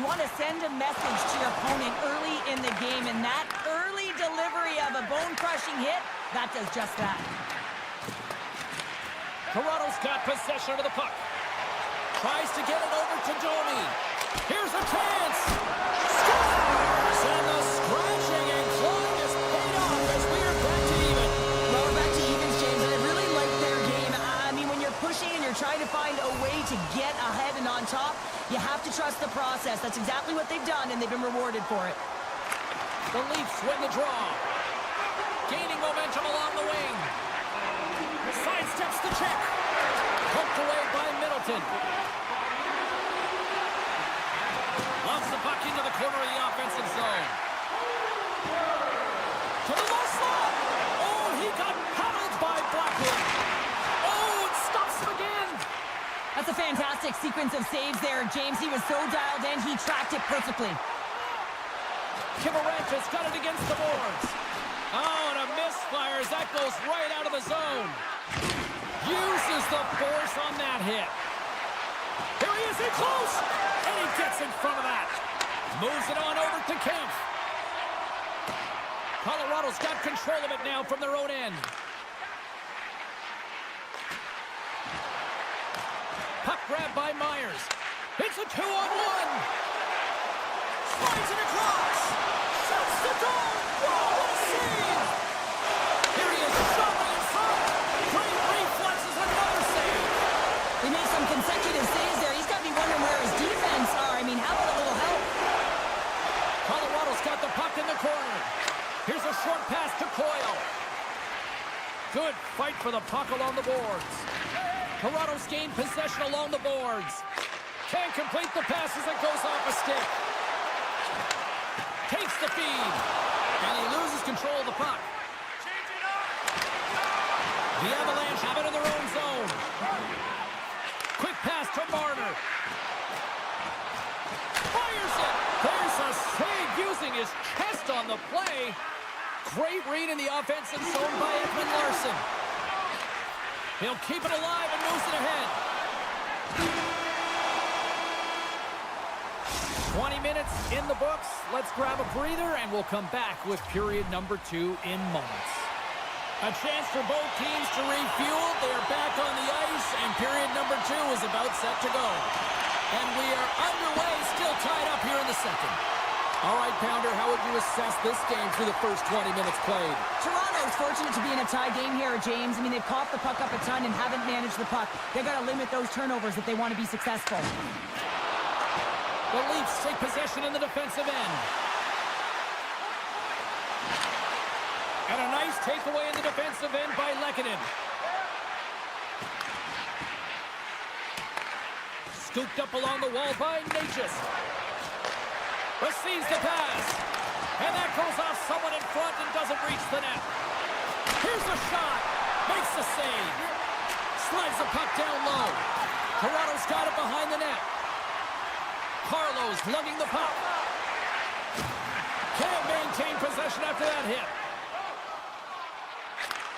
You want to send a message to your opponent early in the game, and that early delivery of a bone-crushing hit, that does just that. Toronto's got possession of the puck. Tries to get it over to Domi. Here's a chance. Scores! And the scratching and clawing is paid off as we are back to even. Well, we're back to evens, James, and I really like their game. I mean, when you're pushing and you're trying to find a way to get ahead and on top, you have to trust the process. That's exactly what they've done, and they've been rewarded for it. The Leafs win the draw. Gaining momentum along the wing. Sidesteps the check. Poked away by Middleton. Loves the puck into the corner of the offensive zone. To the low slot. Oh, he got paddled by Blackwood. Oh, it stops him again. That's a fantastic sequence of saves there, James. He was so dialed in, he tracked it perfectly. Kivarenka's got it against the boards. Oh, and a misfire as that goes right out of the zone. Uses the force on that hit. Here he is in close. And he gets in front of that. Moves it on over to Kemp. Colorado's got control of it now from their own end. Puck grab by Myers. It's a 2-on-1. Slides it across. Shuts the door. Whoa, what a save. Here he is, shoving in front. Great reflexes, another save. He made some consecutive saves there. He's got to be wondering where his defense are. I mean, how about a little help? Colorado's got the puck in the corner. Here's a short pass to Coyle. Good fight for the puck along the boards. Toronto's gained possession along the boards. Can't complete the pass as it goes off a stick. Takes the feed. And he loses control of the puck. The Avalanche have it in their own zone. Quick pass to Marner. Fires it. There's a save using his chest on the play. Great read in the offensive zone by Edmund Larson. He'll keep it alive and moves it ahead. 20 minutes in the books. Let's grab a breather, and we'll come back with period number 2 in moments. A chance for both teams to refuel. They're back on the ice, and period number 2 is about set to go. And we are underway, still tied up here in the second. All right, Pounder, how would you assess this game through the first 20 minutes played? Toronto is fortunate to be in a tie game here, James. I mean, they've coughed the puck up a ton and haven't managed the puck. They've got to limit those turnovers if they want to be successful. The Leafs take possession in the defensive end. And a nice takeaway in the defensive end by Lehkonen. scooped up along the wall by Majkel. Receives the pass. And that goes off someone in front and doesn't reach the net. Here's a shot. Makes the save. Slides the puck down low. Toronto's got it behind the net. Carlos lugging the puck. Can't maintain possession after that hit.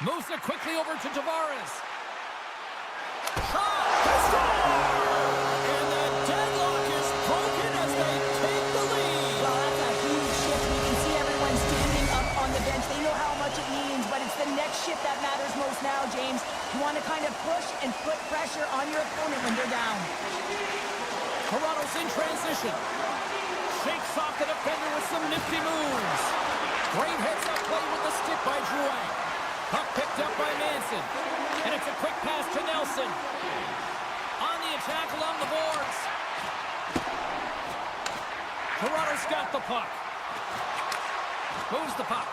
Moves it quickly over to Tavares. Shot! To score! And the deadlock is broken as they take the lead. Well, that's a huge shift. We can see everyone standing up on the bench. They know how much it means, but it's the next shift that matters most now, James. You want to kind of push and put pressure on your opponent when they're down. Toronto's in transition. Shakes off the defender with some nifty moves. Great heads-up play with the stick by Drouin. Puck picked up by Manson. And it's a quick pass to Nelson. On the attack along the boards. Toronto's got the puck. Moves the puck.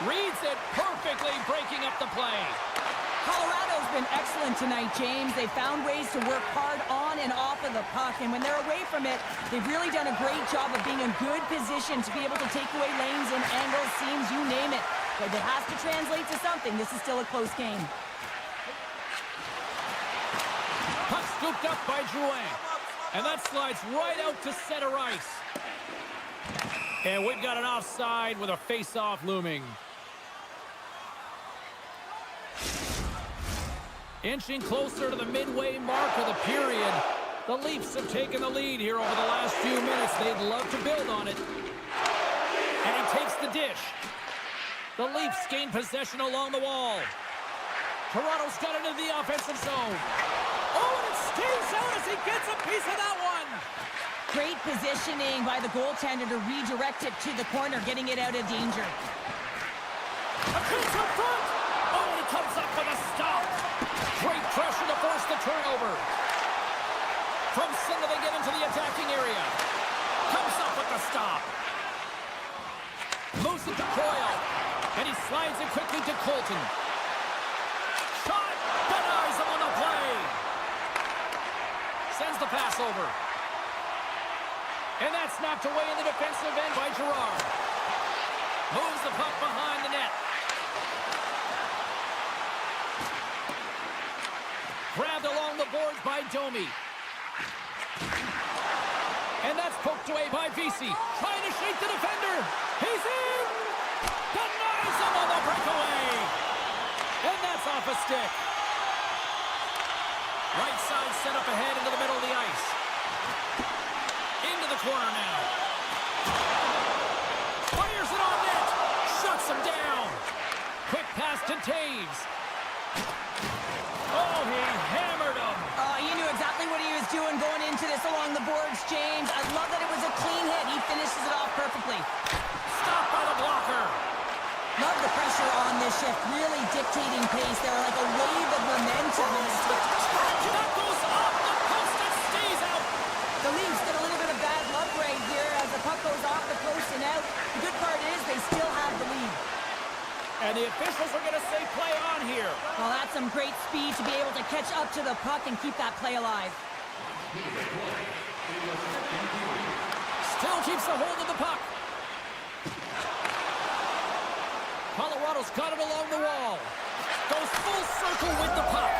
Reads it perfectly, breaking up the play. Colorado's been excellent tonight, James. They found ways to work hard on and off of the puck, and when they're away from it, they've really done a great job of being in good position to be able to take away lanes and angles, seams, you name it. But it has to translate to something. This is still a close game. Puck scooped up by Drouin. And that slides right out to center ice. And we've got an offside with a face-off looming. Inching closer to the midway mark of the period. The Leafs have taken the lead here over the last few minutes. They'd love to build on it. And he takes the dish. The Leafs gain possession along the wall. Toronto's got it into the offensive zone. Oh, and it stays out as he gets a piece of that one. Great positioning by the goaltender to redirect it to the corner, getting it out of danger. A chance up front. Oh, and he comes up with a stop. Great pressure to force the turnover. From center they get into the attacking area. Comes up with the stop. Moves it to Coyle. And he slides it quickly to Colton. Shot! Denies him on the play. Sends the pass over. And that's knocked away in the defensive end by Girard. Moves the puck behind the net. Grabbed along the boards by Domi. And that's poked away by Vesey. Trying to shake the defender. He's in! Denies him on the breakaway. And that's off a stick. Right side set up ahead into the middle of the ice. Into the corner now. Fires it on net. Shuts him down. Quick pass to Taves. Oh, he hammered him. You knew exactly what he was doing going into this along the boards, James. I love that it was a clean hit. He finishes it off perfectly. Stopped by the blocker. Love the pressure on this shift. Really dictating pace. They were like a wave of momentum. That goes off the post and stays out. The Leafs get a little bit of bad luck right here as the puck goes off the post and out. The good part is they still have the lead. And the officials are going to say play on here. Well, that's some great speed to be able to catch up to the puck and keep that play alive. Still keeps a hold of the puck. Colorado's got it along the wall. Goes full circle with the puck.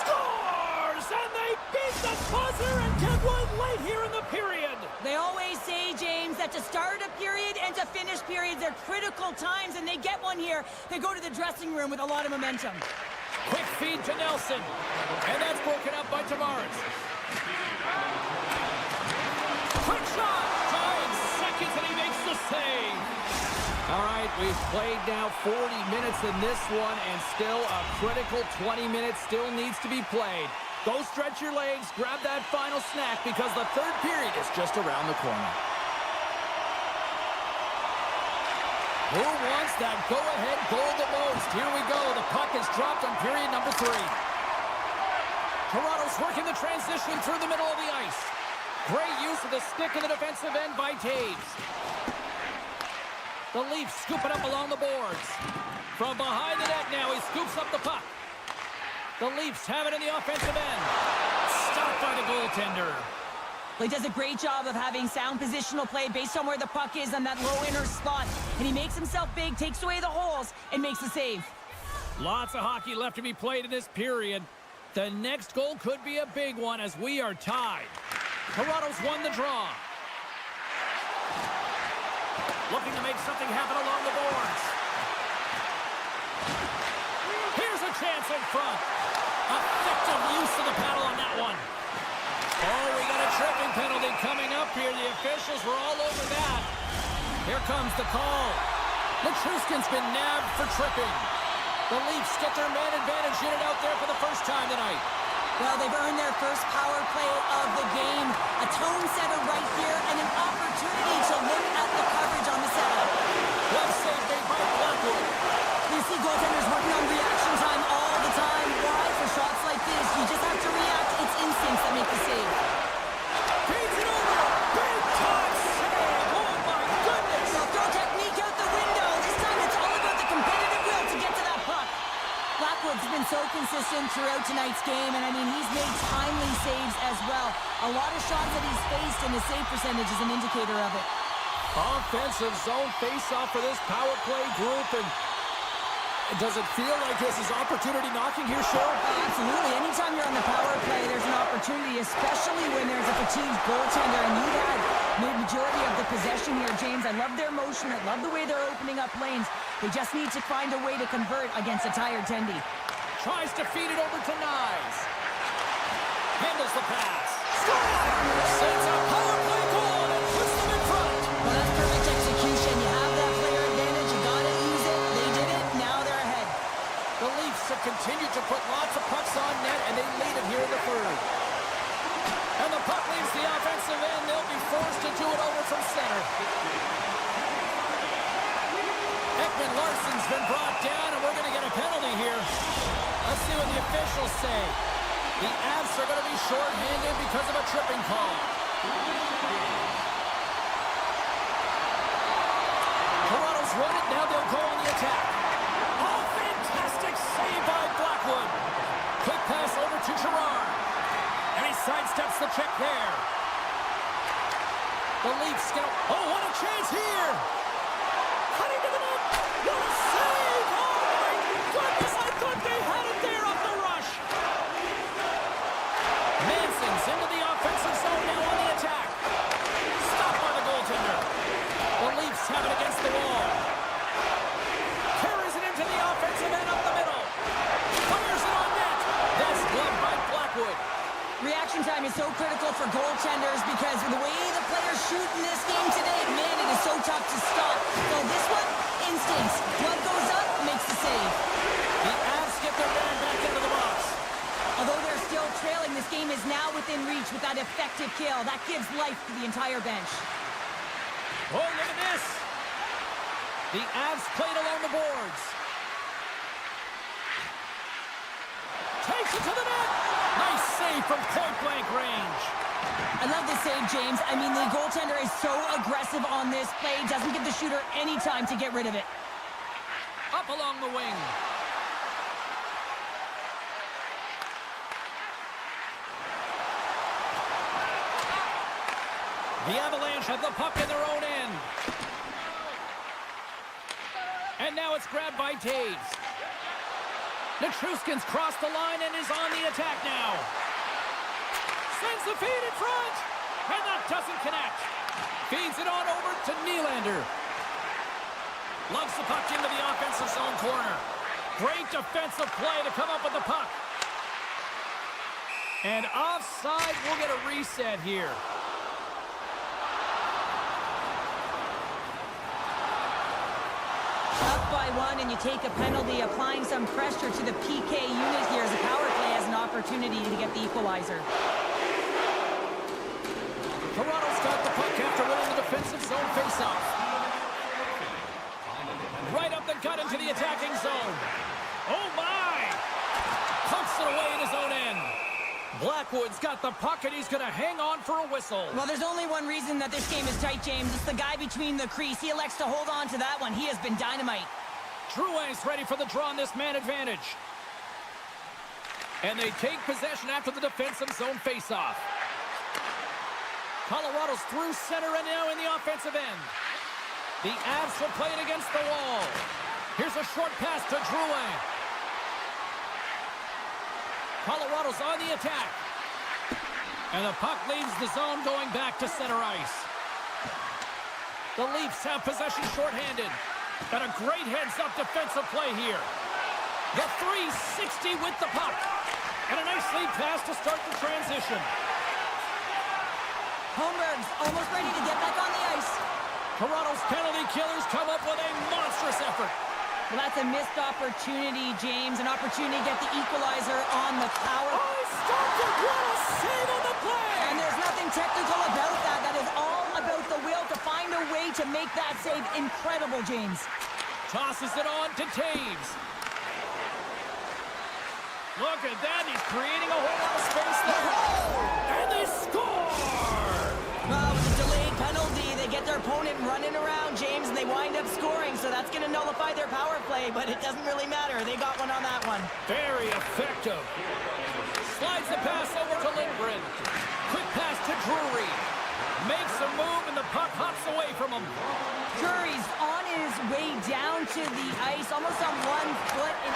Scores! And they beat the buzzer and get one late here in the period. They always say, James, that to start a period and to finish periods are critical times, and they get one here. They go to the dressing room with a lot of momentum. Quick feed to Nelson. And that's broken up by Tavares. Quick shot! 5 seconds and he makes the save. All right, we've played now 40 minutes in this one, and still a critical 20 minutes still needs to be played. Go stretch your legs, grab that final snack, because the third period is just around the corner. Who wants that go-ahead goal the most? Here we go. The puck is dropped on period number 3. Toronto's working the transition through the middle of the ice. Great use of the stick in the defensive end by Taves. The Leafs scoop it up along the boards. From behind the net now, he scoops up the puck. The Leafs have it in the offensive end. Stopped by the goaltender. Well, he does a great job of having sound positional play based on where the puck is on that low inner spot. And he makes himself big, takes away the holes, and makes a save. Lots of hockey left to be played in this period. The next goal could be a big one as we are tied. Toronto's won the draw. Looking to make something happen along the boards. Here's a chance in front. Effective use of the paddle on that one. Oh, we got a tripping penalty coming up here. The officials were all over that. Here comes the call. Nichushkin's been nabbed for tripping. The Leafs get their man advantage unit out there for the first time tonight. Well, they've earned their first power play of the game. A tone setter right here and an opportunity to look at the coverage on the setup. Well saved made by Blackwood. You see goaltenders working on reaction time all the time. Why? For shots like this, you just have to react. It's instincts that make the save. Feeds it over. Big time save. Oh, my goodness. Well, throw technique out the window. This time it's all about the competitive will to get to that puck. Blackwood's been so consistent throughout tonight's game, and I mean, he's made timely saves as well. A lot of shots that he's faced, and the save percentage is an indicator of it. Offensive zone face-off for this power play group, and does it feel like this is opportunity knocking here, Cheryl? Oh, absolutely. Anytime you're on the power play, there's an opportunity, especially when there's a fatigued goaltender, and you've had the majority of the possession here, James. I love their motion. I love the way they're opening up lanes. They just need to find a way to convert against a tired Tendy. Tries to feed it over to Nyes. Handles the pass. Sets a power play goal and puts them in front. Well, that's perfect execution. You have that player advantage. You got to use it. They did it. Now they're ahead. The Leafs have continued to put lots of pucks on net, and they lead it here in the third. And the puck leaves the offensive end. They'll be forced to do it over from center. Ekman Larsson's been brought down, and we're going to get a penalty here. Let's see what the officials say. The Avs are going to be short-handed because of a tripping call. Toronto's won it. Now they'll go on the attack. Oh, fantastic save by Blackwood. Quick pass over to Girard. And he sidesteps the check there. The Leafs get a... Oh, what a chance here! Cutting to the net. What a save! Oh, my goodness! I thought they had it there off the rush. Manson's into the offensive zone now on the attack. Stopped by the goaltender. The Leafs have it against the wall. Carries it into the offensive end up the middle. Fires it on net. That's gloved by Blackwood. Reaction time is so critical for goaltenders because of the way the players shoot in this game today, man, it is so tough to stop. So this one, instincts. Blood goes up, makes the save. The Avs get their man back into the box. Although they're still trailing, this game is now within reach with that effective kill. That gives life to the entire bench. Oh, look at this. The Avs played along the boards. Takes it to the net. Nice save from point-blank range. I love this save, James. I mean, the goaltender is so aggressive on this play. Doesn't give the shooter any time to get rid of it. Up along the wing. The Avalanche have the puck in their own end. And now it's grabbed by Taves. Nichushkin's crossed the line and is on the attack now. Sends the feed in front. And that doesn't connect. Feeds it on over to Nylander. Loves the puck into the offensive zone corner. Great defensive play to come up with the puck. And offside, we'll get a reset here. Up by one, and you take a penalty, applying some pressure to the PK unit here as the power play has an opportunity to get the equalizer. Toronto's got the puck after winning the defensive zone faceoff. Right up the gut into the attacking zone. Oh, my! Pumps it away in his own end. Blackwood's got the puck, and he's going to hang on for a whistle. Well, there's only one reason that this game is tight, James. It's the guy between the crease. He elects to hold on to that one. He has been dynamite. Drouin's ready for the draw on this man advantage. And they take possession after the defensive zone faceoff. Colorado's through center and now in the offensive end. The Avs will play it against the wall. Here's a short pass to Drouin. Colorado's on the attack. And the puck leaves the zone going back to center ice. The Leafs have possession shorthanded. And a great heads-up defensive play here. The 360 with the puck. And a nice lead pass to start the transition. Holmberg's almost ready to get back on the ice. Toronto's penalty killers come up with a monstrous effort. Well, that's a missed opportunity, James. An opportunity to get the equalizer on the power. Oh, stopped it! What a save on the play! And there's nothing technical about that. That is all about the will to find a way to make that save incredible, James. Tosses it on to Taves. Look at that. He's creating a whole lot of space there. And they score! Well, with a delayed penalty, they get their opponent running around, James, and they wind up scoring. So that's going to nullify their power play, but it doesn't really matter. They got one on that one. Very effective. Slides the pass over to Lindgren. Quick pass to Drury. Makes a move, and the puck hops away from him. Drury's on his way down to the ice, almost on 1 foot. And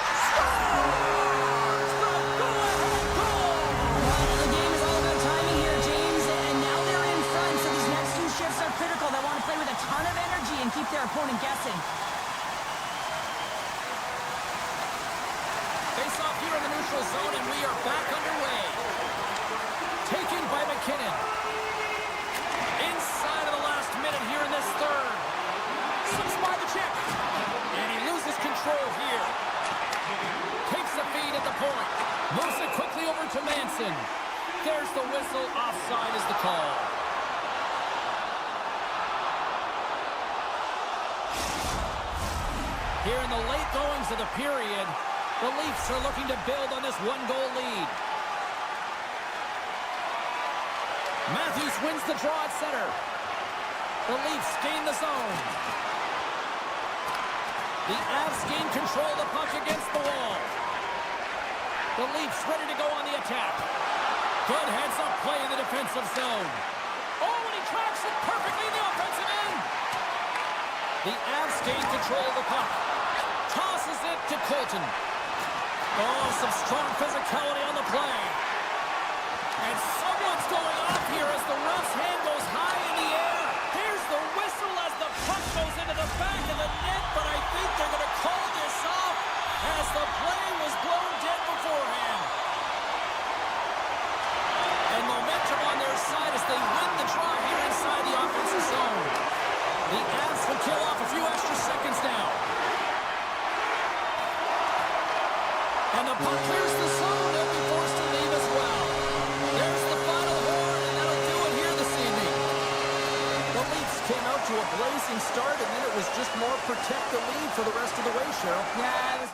the game is all about timing here, James, and now they're in front, so these next 2 shifts are critical. They want to play with a ton of energy and keep their opponent guessing. Face off here in the neutral zone, and we are back underway. Taken by McKinnon. Inside of the last minute here in this third. Slips by the check. And he loses control here. Takes the feed at the point. Moves it quickly over to Manson. There's the whistle. Offside is the call. Here in the late goings of the period, the Leafs are looking to build on this 1-goal lead. Matthews wins the draw at center. The Leafs gain the zone. The Avs gain control of the puck against the wall. The Leafs ready to go on the attack. Good heads-up play in the defensive zone. Oh, and he tracks it perfectly in the offensive end. The Avs gain control of the puck. Tosses it to Colton. Oh, some strong physicality on the play. And someone's going off here as the ref's hand goes high in the air. Here's the whistle as the puck goes into the back of the net, but I think they're going to call this off as the play was blown dead beforehand. And momentum on their side as they win the draw here inside the offensive zone. The Avs will kill off a few extra seconds now. And the puck clears the zone. They'll be forced to leave as well. There's the final horn, and that'll do it here this evening. The Leafs came out to a blazing start, and then it was just more protect the lead for the rest of the way, Cheryl. Yeah, it was...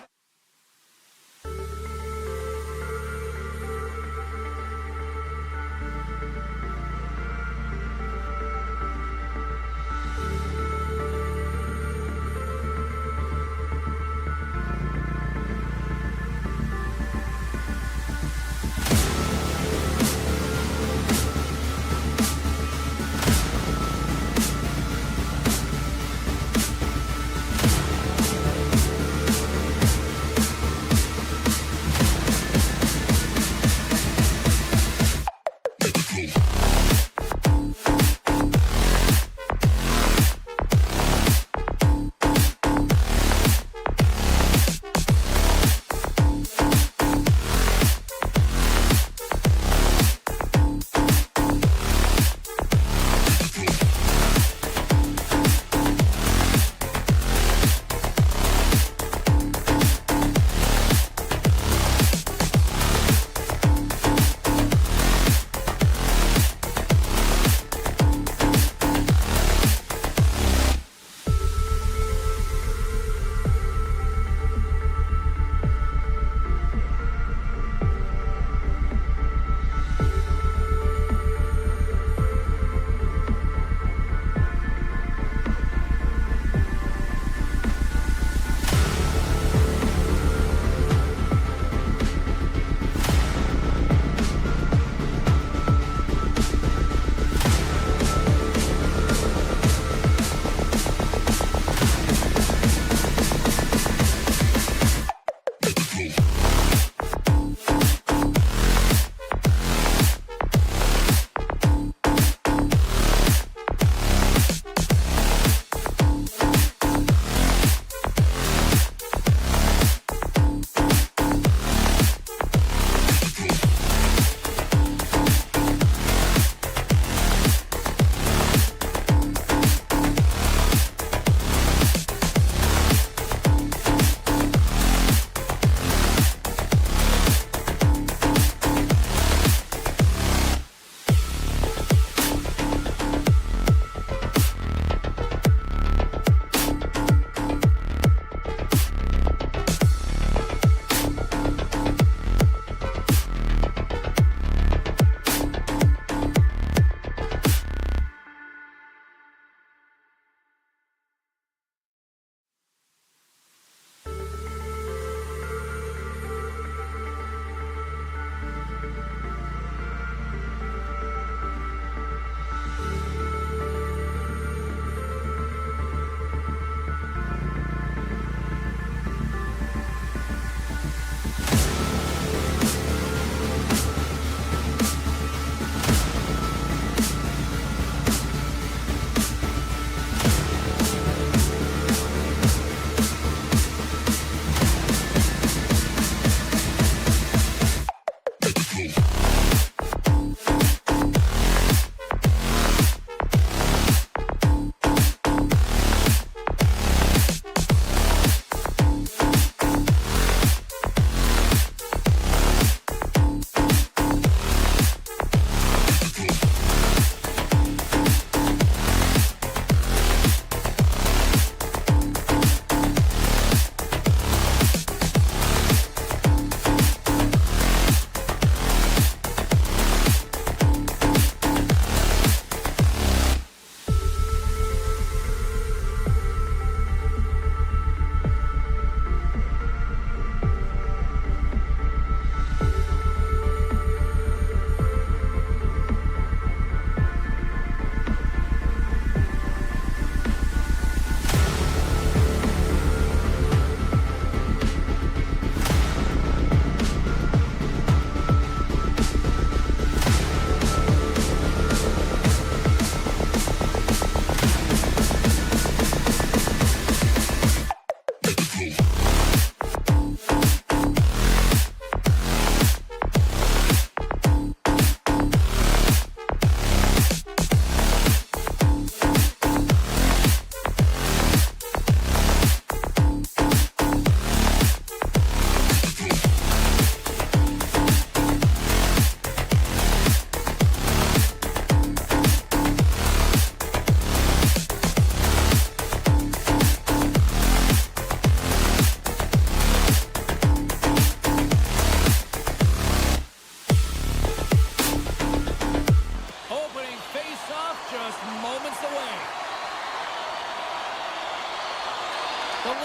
The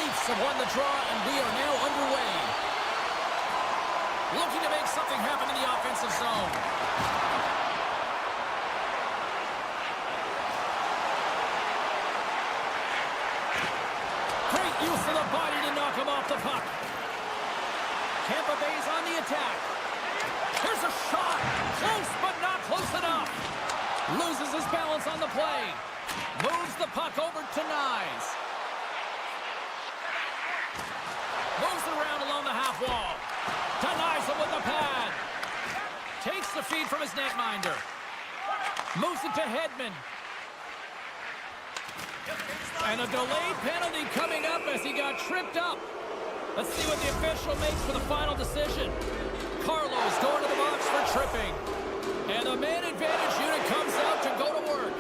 Leafs have won the draw, and we are now underway. Looking to make something happen in the offensive zone. Great use of the body to knock him off the puck. Tampa Bay's on the attack. Here's a shot. Close, but not close enough. Loses his balance on the play. Moves the puck over to Nyes. Moves it around along the half wall. Denies him with the pad. Takes the feed from his netminder. Moves it to Hedman. And a delayed penalty coming up as he got tripped up. Let's see what the official makes for the final decision. Carlos going to the box for tripping. And the man advantage unit comes out to go to work.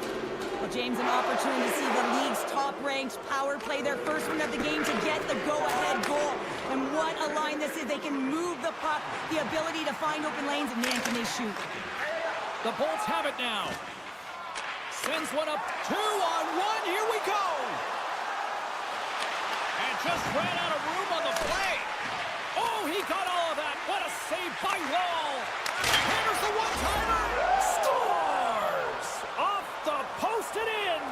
Well, James, an opportunity to see the league's top-ranked power play their first one of the game to get the go-ahead goal. And what a line this is. They can move the puck, the ability to find open lanes, and man, can they shoot. The Bolts have it now. Sends one up, 2-on-1, here we go! And just ran out of room on the play. Oh, he got all of that. What a save by Wall. Here's the one-timer. Scores! Off the post and in.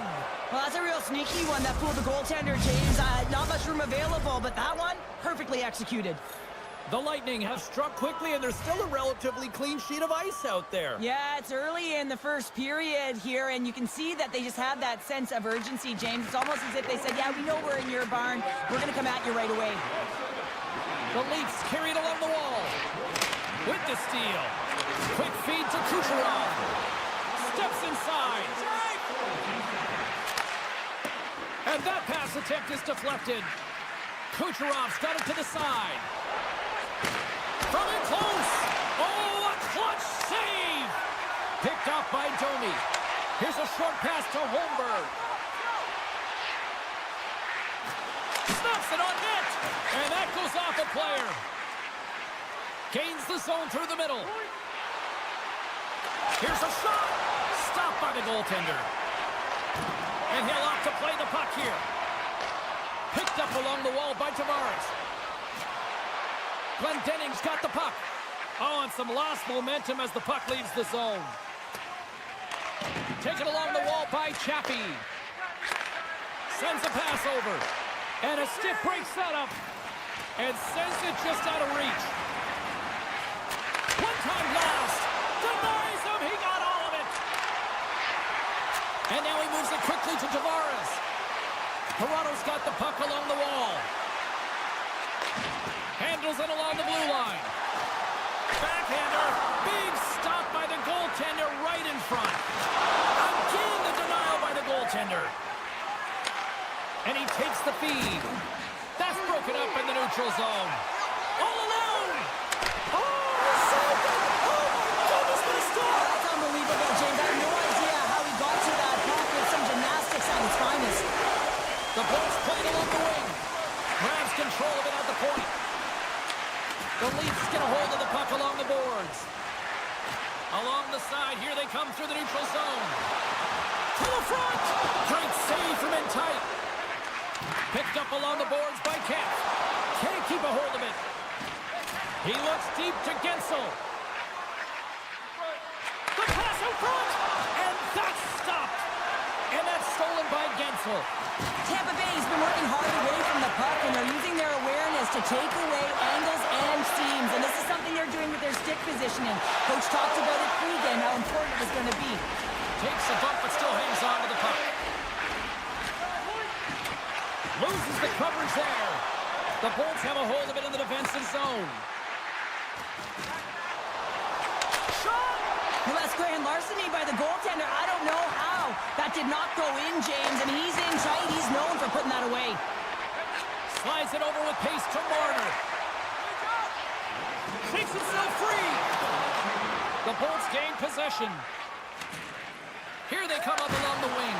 Well, that's a real sneaky one that fooled the goaltender, James. Not much room available, but that one, perfectly executed. The Lightning have struck quickly, and there's still a relatively clean sheet of ice out there. Yeah, it's early in the first period here, and you can see that they just have that sense of urgency, James. It's almost as if they said, yeah, we know we're in your barn. We're going to come at you right away. The Leafs carried along the wall. With the steal. Quick feed to Kucherov. Steps inside. And that pass attempt is deflected. Kucherov's got it to the side. From in close. Oh, a clutch save. Picked off by Domi. Here's a short pass to Holmberg. Snaps it on net. And that goes off a player. Gains the zone through the middle. Here's a shot. Stopped by the goaltender. And he'll opt to play the puck here. Picked up along the wall by Tavares. Glendenning's got the puck. Oh, and some lost momentum as the puck leaves the zone. Taken along the wall by Chappie. Sends a pass over. And a stiff break setup. And sends it just out of reach. One-time blast. Denies him. He got all of it. And now he moves it quickly to Tavares. Toronto's got the puck along the wall. Handles it along the blue line. Backhander. Big stop by the goaltender right in front. Again, the denial by the goaltender. And he takes the feed. That's broken up in the neutral zone. All alone. Oh, saved it. Oh, my goodness, what a stop. That's unbelievable, James. I have no idea how he got to that puck with some gymnastics at his finest. The Bolts played along the wing. Grabs control of it at the point. The Leafs get a hold of the puck along the boards. Along the side, here they come through the neutral zone. To the front. Great save from in tight. Picked up along the boards by Kemp. Can't keep a hold of it. He looks deep to Gensel. The pass in front. And that's stopped. And that's stolen by Gensel. Tampa Bay's been working hard away from the puck, and they're using their awareness to take away angles and seams. And this is something they're doing with their stick positioning. Coach talked about it pregame, how important it was going to be. Takes a bump, but still hangs on to the puck. Loses the coverage there. The Bolts have a hold of it in the defensive zone. Shot! U.S. grand larceny by the goaltender. I don't know how. That did not go in, James, and he's in tight. He's known for putting that away. Slides it over with pace to Marner. Shakes himself free. The Bolts gain possession. Here they come up along the wing.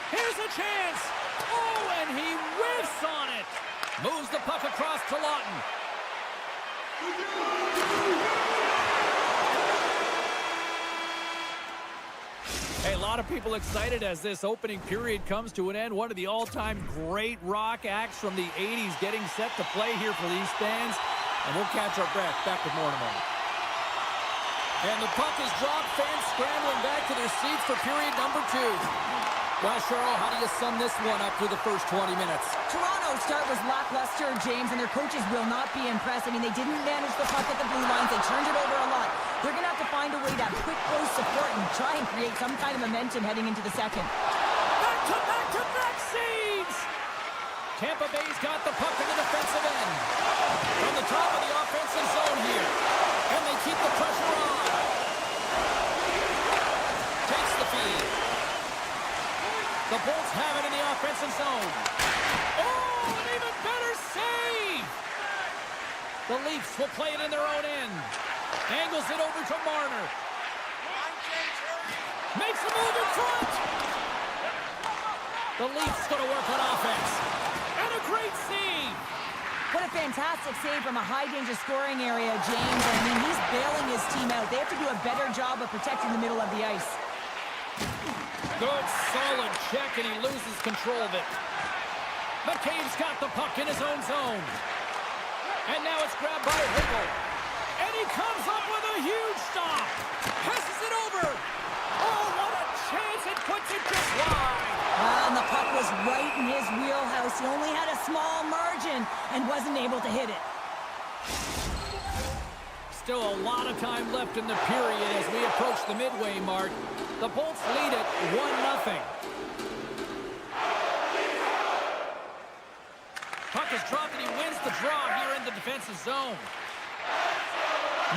Here's a chance. Oh, and he whiffs on it. Moves the puck across to Lawton. Hey, a lot of people excited as this opening period comes to an end. One of the all-time great rock acts from the 80s getting set to play here for these fans. And we'll catch our breath. Back with more in a moment. And the puck is dropped. Fans scrambling back to their seats for period number 2. Well, Cheryl, how do you sum this one up through the first 20 minutes? Toronto's start was lackluster, James, and their coaches will not be impressed. I mean, they didn't manage the puck at the blue lines. They turned it over a lot. They're going to have to find a way to have quick, close support and try and create some kind of momentum heading into the second. Back-to-back saves! Tampa Bay's got the puck in the defensive end. From the top of the offensive zone here. And they keep the pressure on. Takes the feed. The Bolts have it in the offensive zone. Oh, an even better save! The Leafs will play it in their own end. Angles it over to Marner. Makes a move in front! The Leafs going to work on offense. And a great save! What a fantastic save from a high-danger scoring area, James. I mean, he's bailing his team out. They have to do a better job of protecting the middle of the ice. Good, solid check, and he loses control of it. McCabe's got the puck in his own zone. And now it's grabbed by Hagel. And he comes up with a huge stop. Passes it over. Oh, what a chance. It puts it just wide. And the puck was right in his wheelhouse. He only had a small margin and wasn't able to hit it. Still a lot of time left in the period as we approach the midway mark. The Bolts lead it 1-0. Puck is dropped and he wins the draw here in the defensive zone.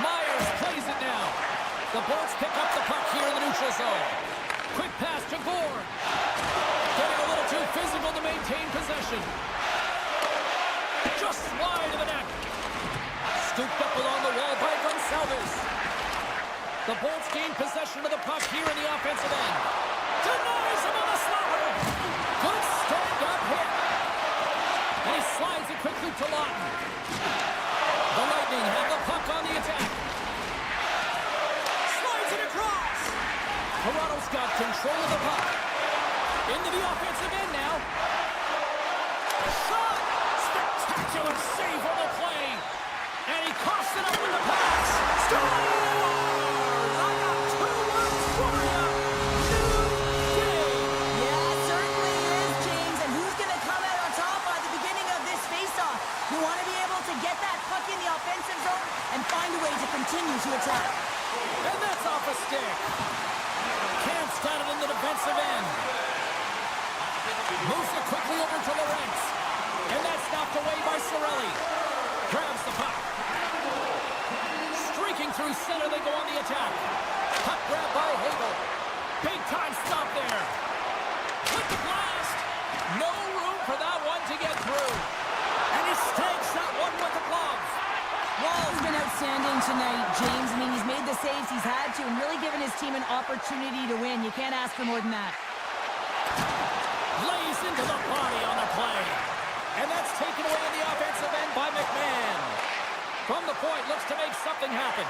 Myers plays it now. The Bolts pick up the puck here in the neutral zone. Quick pass to Gore. Getting a little too physical to maintain possession. Just wide of the net. Scooped up along the wall by Gonçalves. The Bolts gain possession of the puck here in the offensive end. Denies him on the slapper. Good stand-up hit. And he slides it quickly to Lawton. The Lightning have the puck on the attack. Slides it across. Toronto's got control of the puck. Into the offensive end now. Shot! Spectacular save on the play. And he coughs it up with the pass. Scores! I got 2 words for you. New day. Yeah, it certainly is, James. And who's going to come out on top by the beginning of this faceoff? You want to be able to get that puck in the offensive zone and find a way to continue to attack. And that's off a stick. Camp's got it in the defensive end. Moves it quickly over to Lorentz. And that's knocked away by Cirelli. Grabs the puck. Streaking through center, they go on the attack. Puck grabbed by Hagel. Big time stop there. With the blast. No room for that one to get through. And he stakes that one with the glove. Wall's been outstanding tonight, James. I mean, he's made the saves he's had to and really given his team an opportunity to win. You can't ask for more than that. Lays into the body on the play. And that's taken away in the offensive end by McMahon. From the point, looks to make something happen.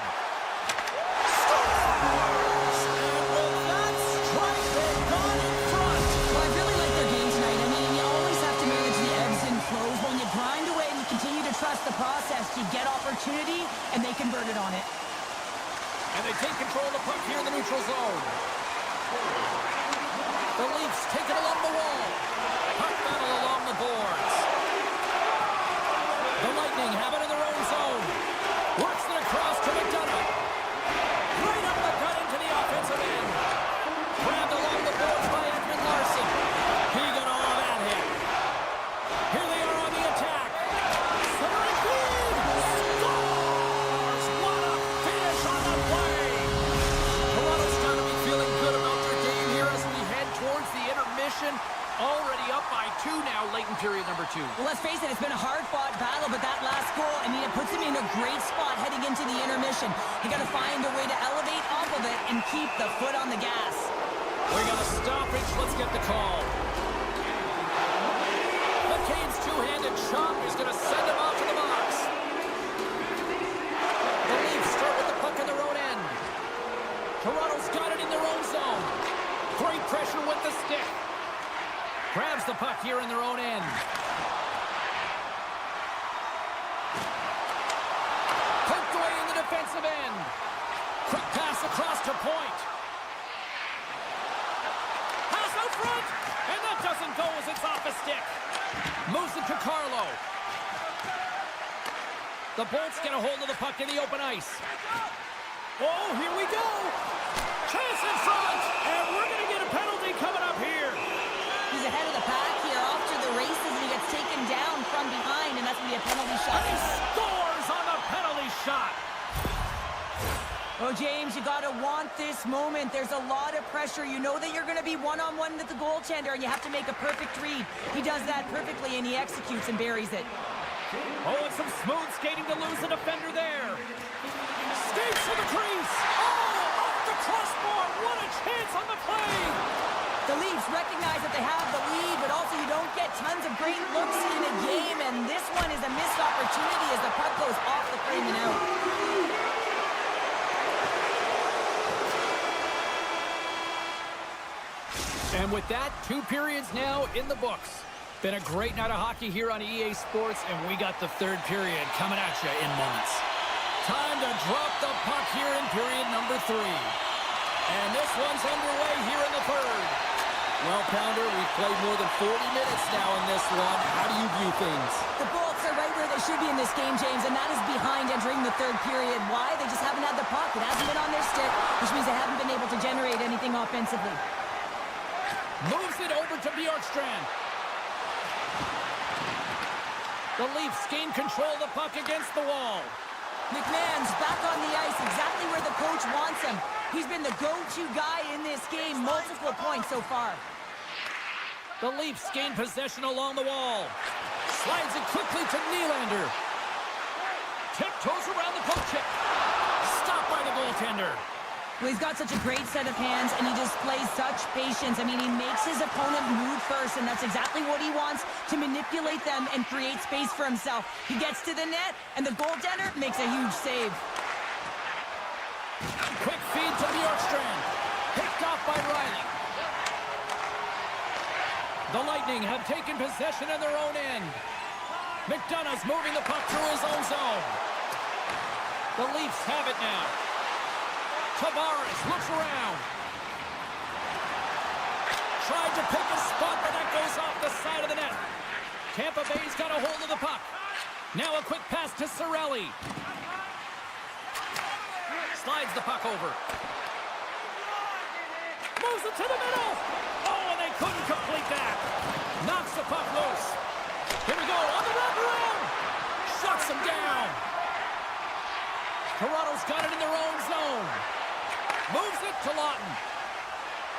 Scores! And with that strike, they've gone in front. Well, I really like their game tonight. I mean, you always have to manage the ebbs and flows. When you grind away and you continue to trust the process, you get opportunity, and they convert it on it. And they take control of the puck here in the neutral zone. The Leafs take it along the wall. Puck battle along the boards. The Lightning have it in their own zone. Works it across to McDonough. Right up the gut into the offensive end. Grabbed along the boards by Edmund Larson. He got all of that hit. Here they to. Well, let's face it, it's been a hard-fought battle, but that last goal, I mean, it puts him in a great spot heading into the intermission. You got to find a way to elevate off of it and keep the foot on the gas. We got a stoppage. Let's get the call. McCain's two-handed chop is going to send him off to the box. The Leafs start with the puck in their own end. Toronto's got it in their own zone. Great pressure with the stick. Grabs the puck here in their own end. Poked away in the defensive end. Quick pass across to point. Pass out front. And that doesn't go as it's off the stick. Moves it to Carlo. The Bolts get a hold of the puck in the open ice. Oh, here we go. Chance in front. And we're going to get a penalty coming up here. He's ahead of the pack here, off to the races, and he gets taken down from behind, and that's going to be a penalty shot. And he scores on the penalty shot. Oh, James, you got to want this moment. There's a lot of pressure. You know that you're going to be one-on-one with the goaltender, and you have to make a perfect read. He does that perfectly, and he executes and buries it. Oh, and some smooth skating to lose the defender there. Skates to the crease. Oh, off the crossbar. What a chance on the play. The Leafs recognize that they have the lead, but also you don't get tons of great looks in a game, and this one is a missed opportunity as the puck goes off the frame and out. And with that, 2 periods now in the books. Been a great night of hockey here on EA Sports, and we got the 3rd period coming at you in moments. Time to drop the puck here in period number 3. And this one's underway here in the 3rd. Well, Pounder, we've played more than 40 minutes now in this one. How do you view things? The Bolts are right where they should be in this game, James, and that is behind entering the 3rd period. Why? They just haven't had the puck. It hasn't been on their stick, which means they haven't been able to generate anything offensively. Moves it over to Bjorkstrand. The Leafs gain control of the puck against the wall. McMahon's back on the ice, exactly where the coach wants him. He's been the go-to guy in this game, multiple points so far. The Leafs gain possession along the wall. Slides it quickly to Nylander. Tiptoes around the poke check. Stopped by the goaltender. Well, he's got such a great set of hands, and he displays such patience. I mean, he makes his opponent move first, and that's exactly what he wants, to manipulate them and create space for himself. He gets to the net, and the goaltender makes a huge save. Quick feed to Bjorkstrand. Picked off by Riley. The Lightning have taken possession in their own end. McDonough's moving the puck through his own zone. The Leafs have it now. Tavares looks around. Tried to pick a spot, but that goes off the side of the net. Tampa Bay's got a hold of the puck. Now a quick pass to Cirelli. Slides the puck over. Moves it to the middle. Oh, and they couldn't complete that. Knocks the puck loose. Here we go, on the wraparound. Shuts him down. Toronto's got it in their own zone. Moves it to Lawton.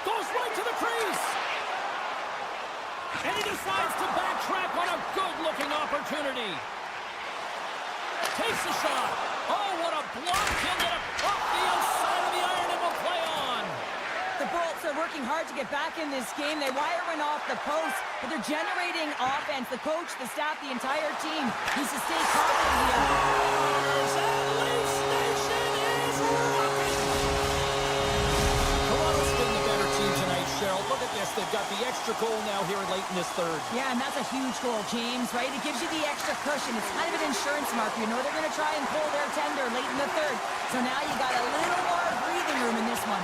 Goes right to the crease. And he decides to backtrack on a good-looking opportunity. Takes a shot. Oh, what a block. He'll get it off the outside of the iron and will play on. The Bolts are working hard to get back in this game. They wire one off the post, but they're generating offense. The coach, the staff, the entire team needs to stay confident here. Look at this. They've got the extra goal now here late in this 3rd. Yeah, and that's a huge goal, James, right? It gives you the extra cushion. It's kind of an insurance marker. You know they're going to try and pull their tender late in the 3rd. So now you got a little more breathing room in this one.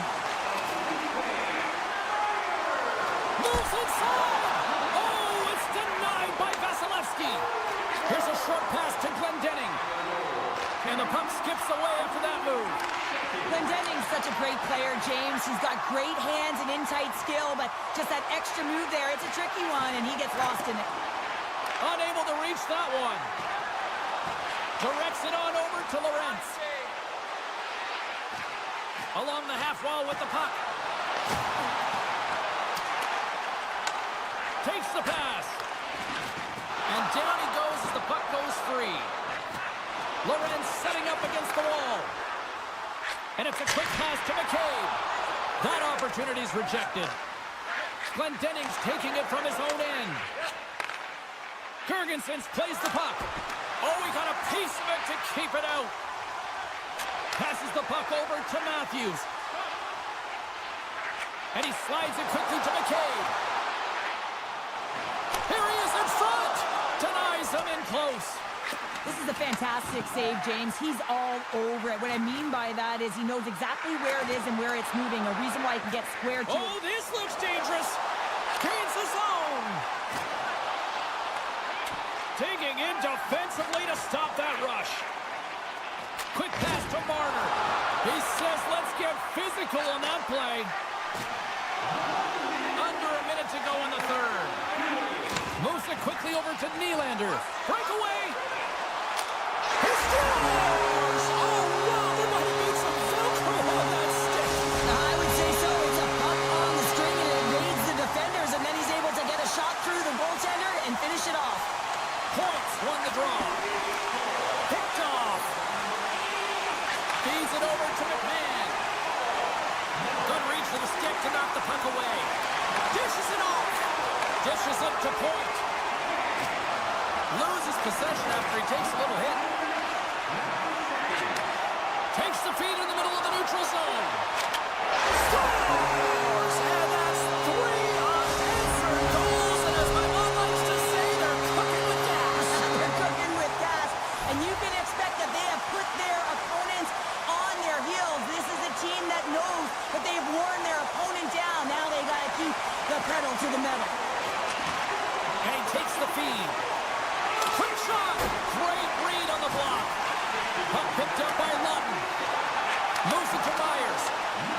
Moves inside. Oh, it's denied by Vasilevsky. Here's a short pass to Glendening. And the puck skips away after that move. Glendenning's such a great player, James. He's got great hands and in-tight skill, but just that extra move there, it's a tricky one, and he gets lost in it. Unable to reach that one. Directs it on over to Lorentz. Along the half wall with the puck. Takes the pass. And down he goes as the puck goes free. Lorenz setting up against the wall. And it's a quick pass to McCabe. That opportunity's rejected. Glendenning's taking it from his own end. Girgensons plays the puck. Oh, he got a piece of it to keep it out. Passes the puck over to Matthews. And he slides it quickly to McCabe. Here he is in front. Denies him in close. This is a fantastic save, James. He's all over it. What I mean by that is he knows exactly where it is and where it's moving. A reason why he can get square to Oh, this looks dangerous. Gains the zone. Digging in defensively to stop that rush. Quick pass to Marner. He says, let's get physical on that play. Under a minute to go in the third. Moves it quickly over to Nylander. Breakaway. He scores! Oh, wow, there might have been some Velcro on that stick. I would say so. It's a puck on the string and it evades the defenders, and then he's able to get a shot through the goaltender and finish it off. Points won the draw. Picked off. Feeds it over to McMahon. Good reach for the stick to knock the puck away. Dishes it off. Dishes it to Point. Loses possession after he takes a little hit. Takes the feed in the middle of the neutral zone. Scores! And that's 3 unanswered goals. And as my mom likes to say, they're cooking with gas. They're cooking with gas, and you can expect that they have put their opponents on their heels. This is a team that knows that they've worn their opponent down. Now they got to keep the pedal to the metal. And he takes the feed. Quick shot! Great read on the block. Puck picked up by Lutton. Moves it to Myers.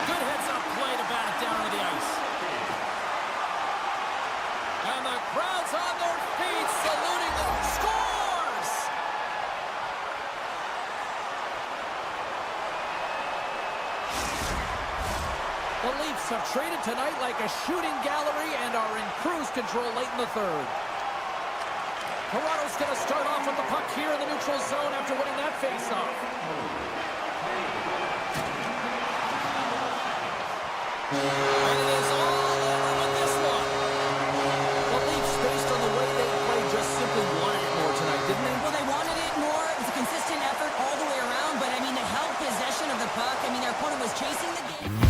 Good heads-up play to bat it down to the ice. And the crowd's on their feet, saluting them. Scores! The Leafs have traded tonight like a shooting gallery and are in cruise control late in the third. Toronto's going to start off with the puck here in the neutral zone after winning that faceoff. And it is all over with this one. The Leafs, based on the way they played, just simply wanted it more tonight, didn't they? Well, they wanted it more. It was a consistent effort all the way around, but, I mean, they held possession of the puck. I mean, their opponent was chasing the game.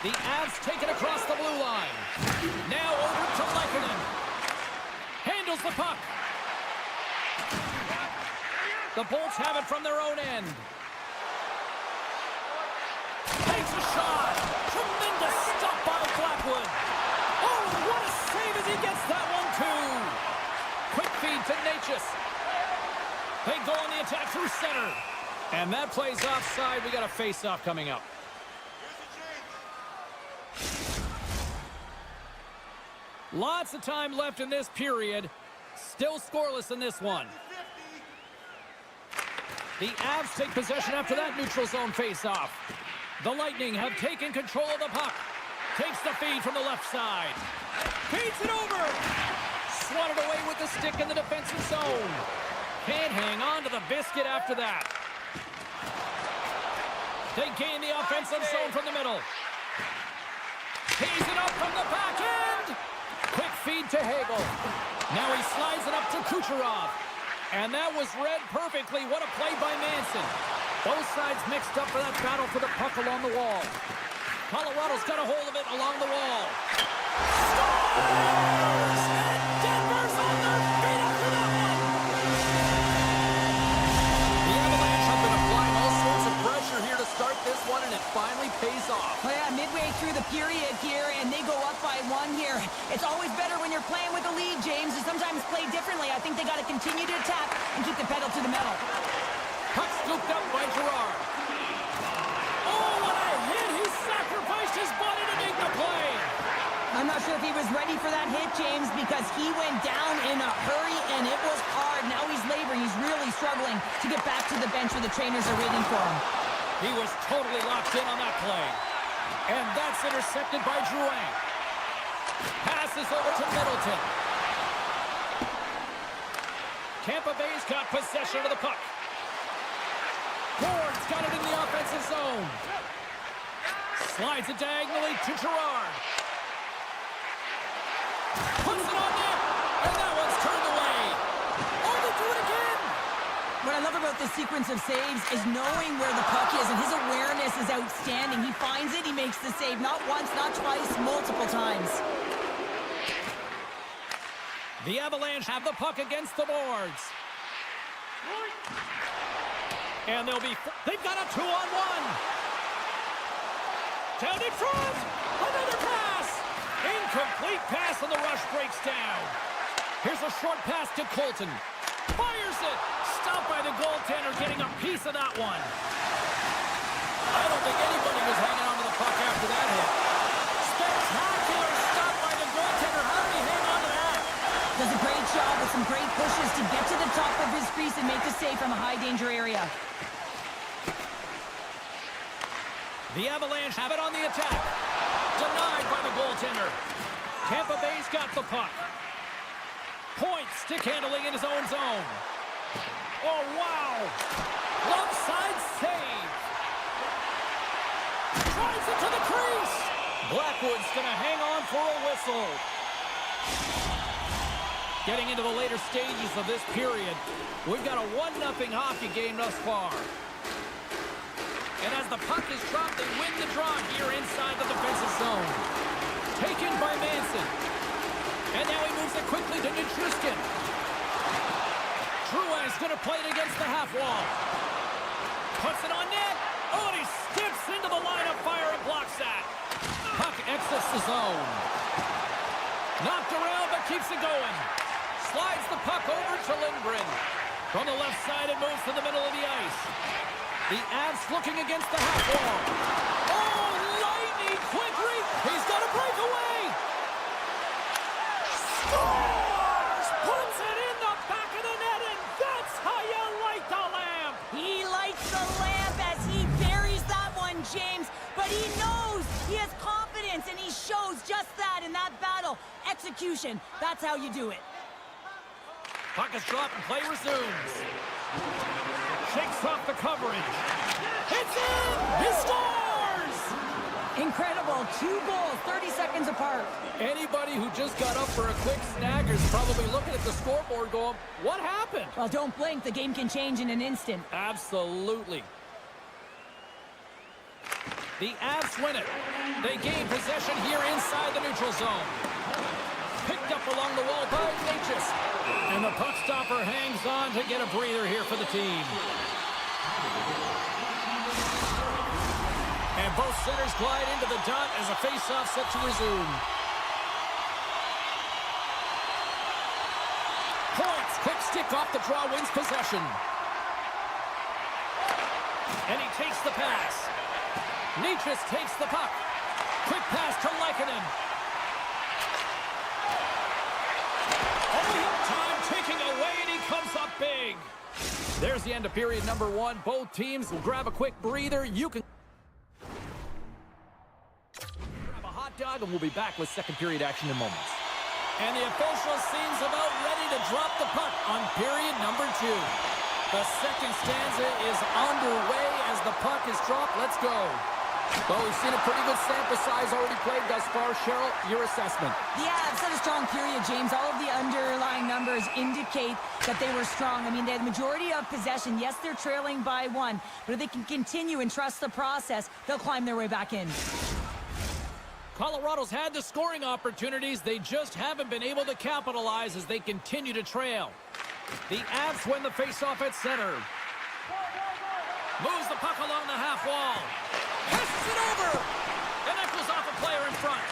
The Avs take it across the blue line. Now over to Majkel. Handles the puck. The Bolts have it from their own end. Takes a shot. Tremendous stop by Blackwood. Oh, what a save as he gets that one, too. Quick feed to Natchez. They go on the attack through center. And that plays offside. We got a face-off coming up. Lots of time left in this period. Still scoreless in this one. The Avs take possession after that neutral zone face-off. The Lightning have taken control of the puck. Takes the feed from the left side. Feeds it over. Swatted away with the stick in the defensive zone. Can't hang on to the biscuit after that. They gain the offensive zone from the middle. Tees it up from the back end. Quick feed to Hagel. Now he slides it up to Kucherov. And that was read perfectly. What a play by Manson. Both sides mixed up for that battle for the puck along the wall. Colorado's got a hold of it along the wall. Scores! And Denver's on their feet after that one. The Avalanche have been applying all sorts of pressure here to start this one, and it finally pays off. Well, yeah, midway through the period here, and they go up by 1 here. It's always better when you're playing with a lead, James, and sometimes play differently. I think they got to continue to attack and keep the pedal to the metal. Puck scooped up by Gerard. Oh, what a hit! He sacrificed his body to make the play. I'm not sure if he was ready for that hit, James, because he went down in a hurry, and it was hard. Now he's laboring. He's really struggling to get back to the bench where the trainers are waiting for him. He was totally locked in on that play. And that's intercepted by Drouin. Passes over to Middleton. Tampa Bay's got possession of the puck. Ward's got it in the offensive zone. Slides it diagonally to Gerard. Puts it on net, and that one's turned away. Oh, they do it again. What I love about this sequence of saves is knowing where the puck is, and his awareness is outstanding. He finds it, he makes the save, not once, not twice, multiple times. The Avalanche have the puck against the boards. And they've got a 2-on-1. Down in front. Another pass. Incomplete pass, and the rush breaks down. Here's a short pass to Colton. Fires it. Stopped by the goaltender, getting a piece of that one. I don't think anybody was hanging on to the puck after that hit. Spectacular stop by the goaltender. How did he hang on to that? Does a great job with some great pushes to get to the top of his crease and make the save from a high-danger area. The Avalanche have it on the attack. Denied by the goaltender. Tampa Bay's got the puck. Point stick handling in his own zone. Oh, wow. Left side save. Drives it to the crease. Blackwood's going to hang on for a whistle. Getting into the later stages of this period, we've got a 1-0 hockey game thus far. And as the puck is dropped, they win the draw here inside the defensive zone. Taken by Manson. And now he moves it quickly to Nichushkin. Drouin's going to play it against the half wall. Puts it on net. Oh, and he steps into the line of fire and blocks that. Puck exits the zone. Knocked around, but keeps it going. Slides the puck over to Lindgren. From the left side, it moves to the middle of the ice. The Avs looking against the half wall. Oh, lightning quickly. He's got a breakaway. Scores! Puts it in the back of the net, and that's how you light the lamp. He lights the lamp as he buries that one, James. But he knows he has confidence, and he shows just that in that battle. Execution. That's how you do it. Puck is dropped and play resumes. Shakes off the coverage. It's in! He scores! Incredible. 2 goals, 30 seconds apart. Anybody who just got up for a quick snack is probably looking at the scoreboard going, what happened? Well, don't blink. The game can change in an instant. Absolutely. The Avs win it. They gain possession here inside the neutral zone. Picked up along the wall by Majkel. And the puck stopper hangs on to get a breather here for the team. And both centers glide into the dot as a face-off set to resume. Points. Quick stick off the draw wins possession. And he takes the pass. Nyquist takes the puck. Quick pass to Lehkonen. Time ticking away, and he comes up big. There's the end of period number 1. Both teams will grab a quick breather. You can grab a hot dog, and we'll be back with second period action in moments. And the official seems about ready to drop the puck on period number 2. The second stanza is underway as the puck is dropped. Let's go. Well, we've seen a pretty good sample size already played thus far. Cheryl, your assessment. The Avs had a strong period, James. All of the underlying numbers indicate that they were strong. I mean, they had the majority of possession. Yes, they're trailing by 1, but if they can continue and trust the process, they'll climb their way back in. Colorado's had the scoring opportunities. They just haven't been able to capitalize as they continue to trail. The Avs win the faceoff at center. Moves the puck along the half wall. Passes it over. And that goes off a player in front.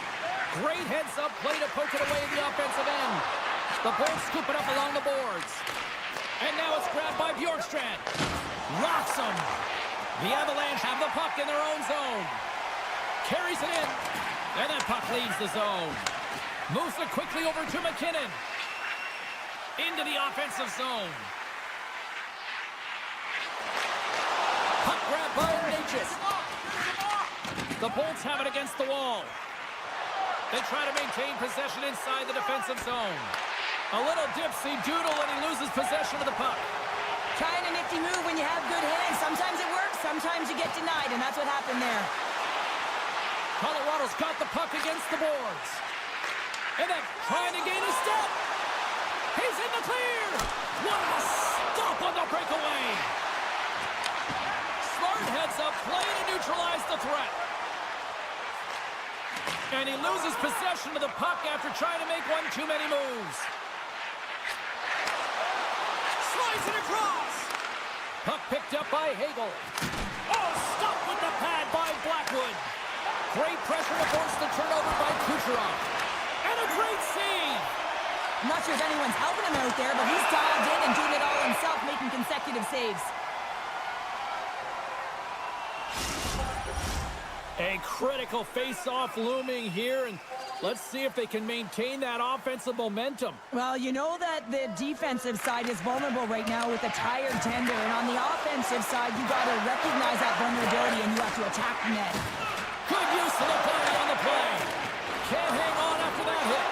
Great heads-up play to poke it away in the offensive end. The Bolts scoop it up along the boards. And now it's grabbed by Bjorkstrand. Rocks him. The Avalanche have the puck in their own zone. Carries it in. And that puck leaves the zone. Moves it quickly over to McKinnon. Into the offensive zone. Puck grab by Nyquist. The Bolts have it against the wall. They try to maintain possession inside the defensive zone. A little dipsy-doodle and he loses possession of the puck. Trying a nifty move when you have good hands. Sometimes it works, sometimes you get denied, and that's what happened there. Colorado's got the puck against the boards. And then trying to gain a step. He's in the clear. What a stop on the breakaway. Smart heads up play to neutralize the threat. And he loses possession of the puck after trying to make one too many moves. Slides it across. Puck picked up by Hagel. Oh, stop with the pad by Blackwood. Great pressure to force the turnover by Kucherov. And a great save. I'm not sure if anyone's helping him out there, but he's dialed in and doing it all himself, making consecutive saves. A critical face-off looming here, and let's see if they can maintain that offensive momentum. Well, you know that the defensive side is vulnerable right now with a tired tender, and on the offensive side, you got to recognize that vulnerability and you have to attack the net. Good use of the body on the play. Can't hang on after that hit.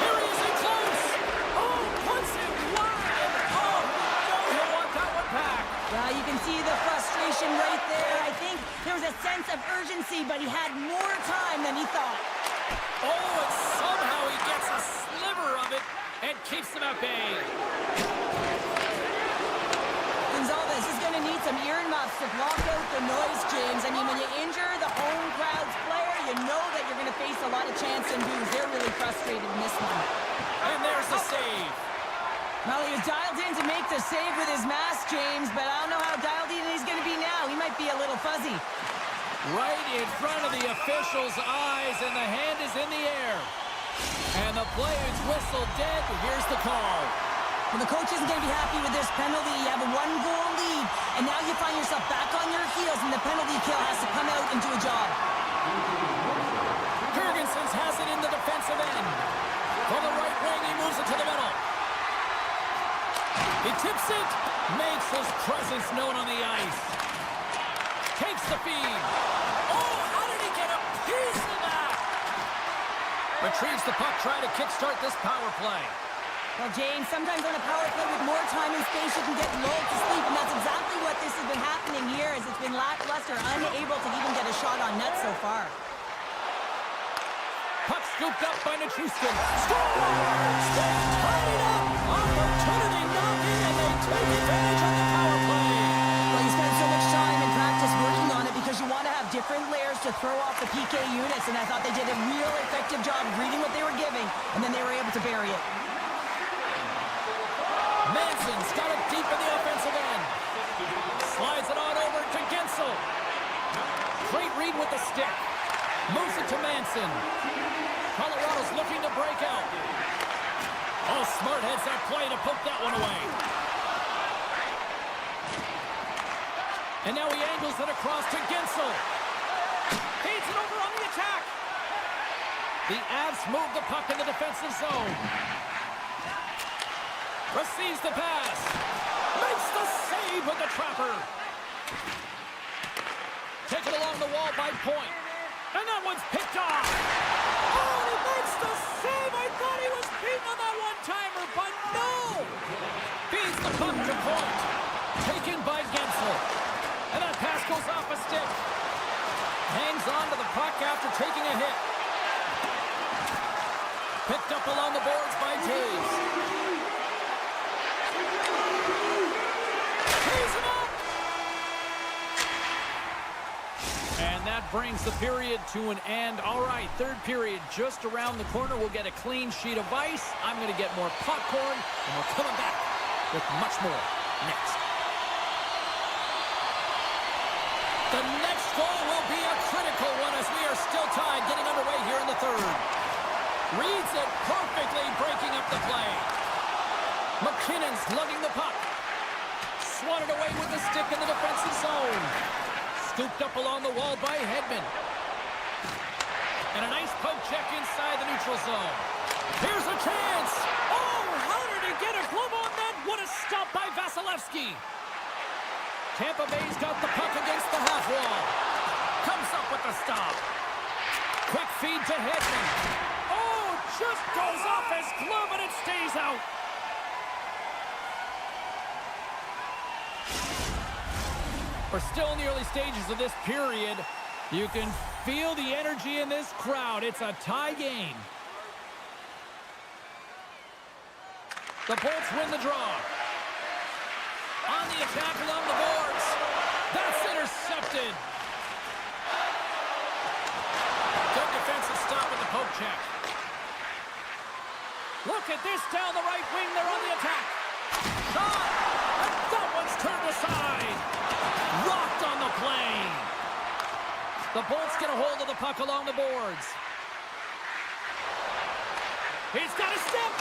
Here he is in close. Oh, puts it wide. Oh, no, he'll want that one back. Well, you can see the frustration right there. I think there was a sense of urgency, but he had more time than he thought. Oh, and somehow he gets a sliver of it and keeps him at bay. Gonzalez is going to need some earmuffs to block out the noise, James. I mean, when you injure the home crowd's player, you know that you're going to face a lot of chance and boos. They're really frustrated in this one. And there's the save. Well, he was dialed in to make the save with his mask, James, but I don't know how dialed in he's going to be now. He might be a little fuzzy. Right in front of the official's eyes, and the hand is in the air. And the play is whistled dead. Here's the call. Well, the coach isn't going to be happy with this penalty. You have a 1-goal lead, and now you find yourself back on your heels, and the penalty kill has to come out and do a job. Jurgensen has it in the defensive end. From the right wing, he moves it to the middle. He tips it, makes his presence known on the ice. Takes the feed. Oh, how did he get a piece of that? Retrieves the puck, trying to kickstart this power play. Well, James, sometimes on a power play with more time and space, you can get lulled to sleep, and that's exactly what this has been happening here, as it's been lackluster, unable to even get a shot on net so far. Puck scooped up by Nyquist. Scores! They tied it up! Opportunity knocking, and they take advantage on the power play. Well, you spend so throw off the PK units, and I thought they did a real effective job of reading what they were giving, and then they were able to bury it. Manson's got it deep in the offensive end. Slides it on over to Gensel. Great read with the stick. Moves it to Manson. Colorado's looking to break out. Oh, smart heads that play to poke that one away. And now he angles it across to Gensel. Feeds it over on the attack. The Avs move the puck in the defensive zone. Receives the pass. Makes the save with the trapper. Taken along the wall by Point. And that one's picked off. Oh, he makes the save. I thought he was beaten on that one-timer, but no. Feeds the puck to Point. Taken by Gensel. And that pass goes off a stick. Hangs on to the puck after taking a hit. Picked up along the boards by Taves. Taves him up! And that brings the period to an end. All right, third period just around the corner. We'll get a clean sheet of ice. I'm going to get more popcorn, and we're coming back with much more next. The next goal will be a critical one as we are still tied, getting underway here in the third. Reads it perfectly, breaking up the play. McKinnon's lugging the puck. Swatted away with the stick in the defensive zone. Scooped up along the wall by Hedman. And a nice poke check inside the neutral zone. Here's a chance. Oh, how did he get a glove on that? What a stop by Vasilevsky. Tampa Bay's got the puck against the half wall. Comes up with the stop. Quick feed to Hedman. Oh, just goes off his glove and it stays out. We're still in the early stages of this period. You can feel the energy in this crowd. It's a tie game. The Bolts win the draw. On the attack along the boards. That's intercepted. Good defensive stop with the poke check. Look at this down the right wing. They're on the attack. Shot! And that one's turned aside. Rocked on the play. The Bolts get a hold of the puck along the boards. He's got a step.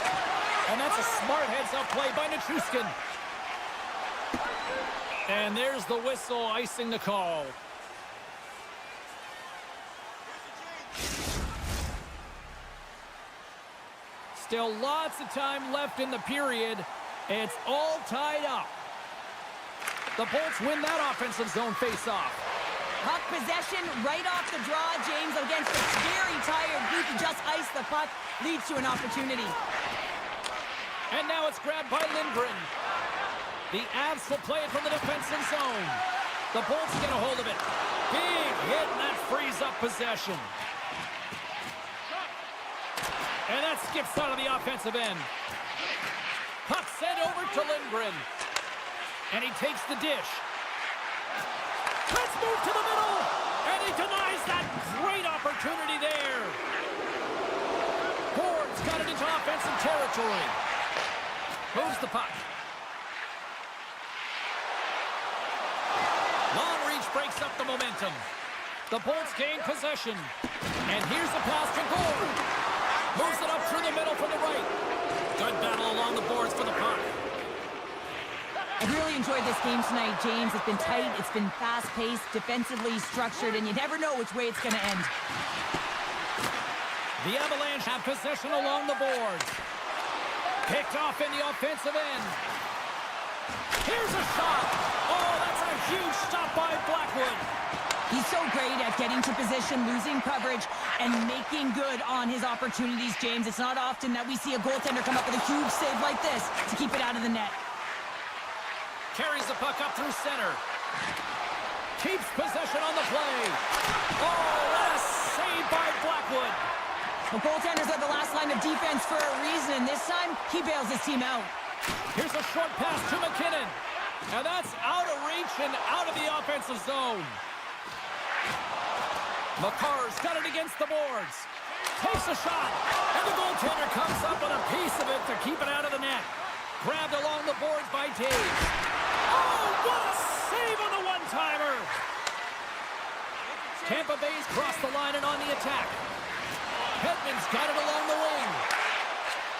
And that's a smart heads-up play by Nichushkin. And there's the whistle, icing the call. Still lots of time left in the period. It's all tied up. The Bolts win that offensive zone face-off. Puck possession right off the draw, James, against a very tired group who just iced the puck, leads to an opportunity. And now it's grabbed by Lindgren. The Avs will play it from the defensive zone. The Bolts get a hold of it. Big hit, and that frees up possession. And that skips out of the offensive end. Puck sent over to Lindgren. And he takes the dish. Let's move to the middle. And he denies that great opportunity there. Ford's got it into offensive territory. Moves the puck. Long reach breaks up the momentum. The Bolts gain possession. And here's the pass to Gord. Moves it up through the middle from the right. Good battle along the boards for the puck. I've really enjoyed this game tonight, James. It's been tight, it's been fast-paced, defensively structured, and you never know which way it's going to end. The Avalanche have possession along the boards. Picked off in the offensive end. Here's a shot. Oh, that's a huge stop by Blackwood. He's so great at getting to position, losing coverage, and making good on his opportunities, James. It's not often that we see a goaltender come up with a huge save like this to keep it out of the net. Carries the puck up through center. Keeps possession on the play. Oh, what a save by Blackwood. The goaltenders are the last line of defense for a reason, and this time, he bails his team out. Here's a short pass to McKinnon. And that's out of reach and out of the offensive zone. McCarr's got it against the boards. Takes a shot. And the goaltender comes up with a piece of it to keep it out of the net. Grabbed along the boards by Taves. Oh, what a save on the one-timer. Tampa Bay's crossed the line and on the attack. Hedman's got it along the wing.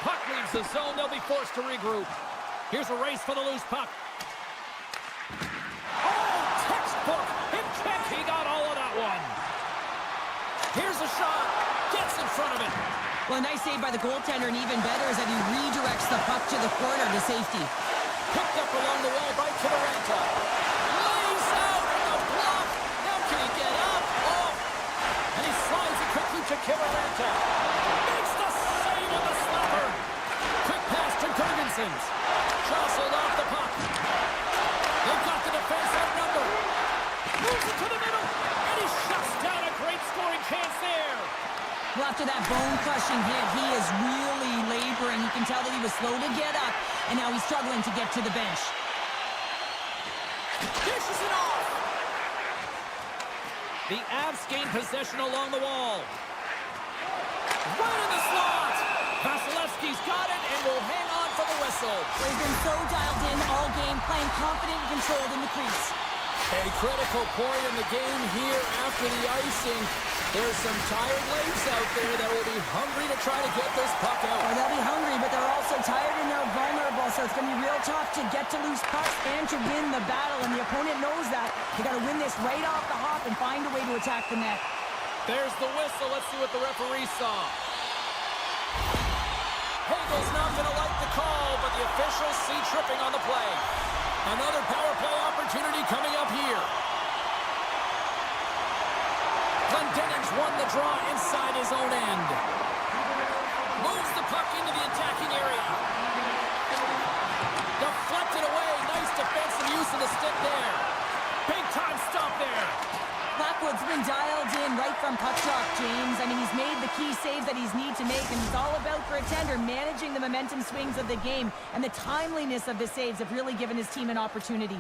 Puck leaves the zone. They'll be forced to regroup. Here's a race for the loose puck. Oh, textbook. Hit check. He got all of that one. Here's a shot. Gets in front of it. Well, a nice save by the goaltender, and even better is that he redirects the puck to the corner to safety. Picked up along the wall by Kivaranta. Lays out with a block. Now can he get up? Oh! And he slides it quickly to Kivaranta. Makes the save of the slapper. Quick pass to Gergensons. Jostled off the puck. They've got the defense outnumbered. Moves it to the middle. And he shuts down a great scoring chance there. Well, after that bone-crushing hit, he is really laboring. You can tell that he was slow to get up, and now he's struggling to get to the bench. Dishes it off. The Avs gain possession along the wall. Right in the slot. Vasilevsky's got it and will hang on for the whistle. He's been so dialed in all game, playing confident and controlled in the crease. A critical point in the game here after the icing. There's some tired legs out there that will be hungry to try to get this puck out. Well, they'll be hungry, but they're also tired and they're vulnerable, so it's going to be real tough to get to loose pucks and to win the battle, and the opponent knows that. They got to win this right off the hop and find a way to attack the net. There's the whistle. Let's see what the referee saw. Hagel's not going to like the call, but the officials see tripping on the play. Another power play opportunity coming up here. Glendening's won the draw inside his own end. Moves the puck into the attacking area. Deflected away. Nice defensive use of the stick there. Big time stop there. Blackwood's been dialed in right from puck drop, James. I mean, he's made the key saves that he's need to make, and it's all about, for a tender, managing the momentum swings of the game, and the timeliness of the saves have really given his team an opportunity.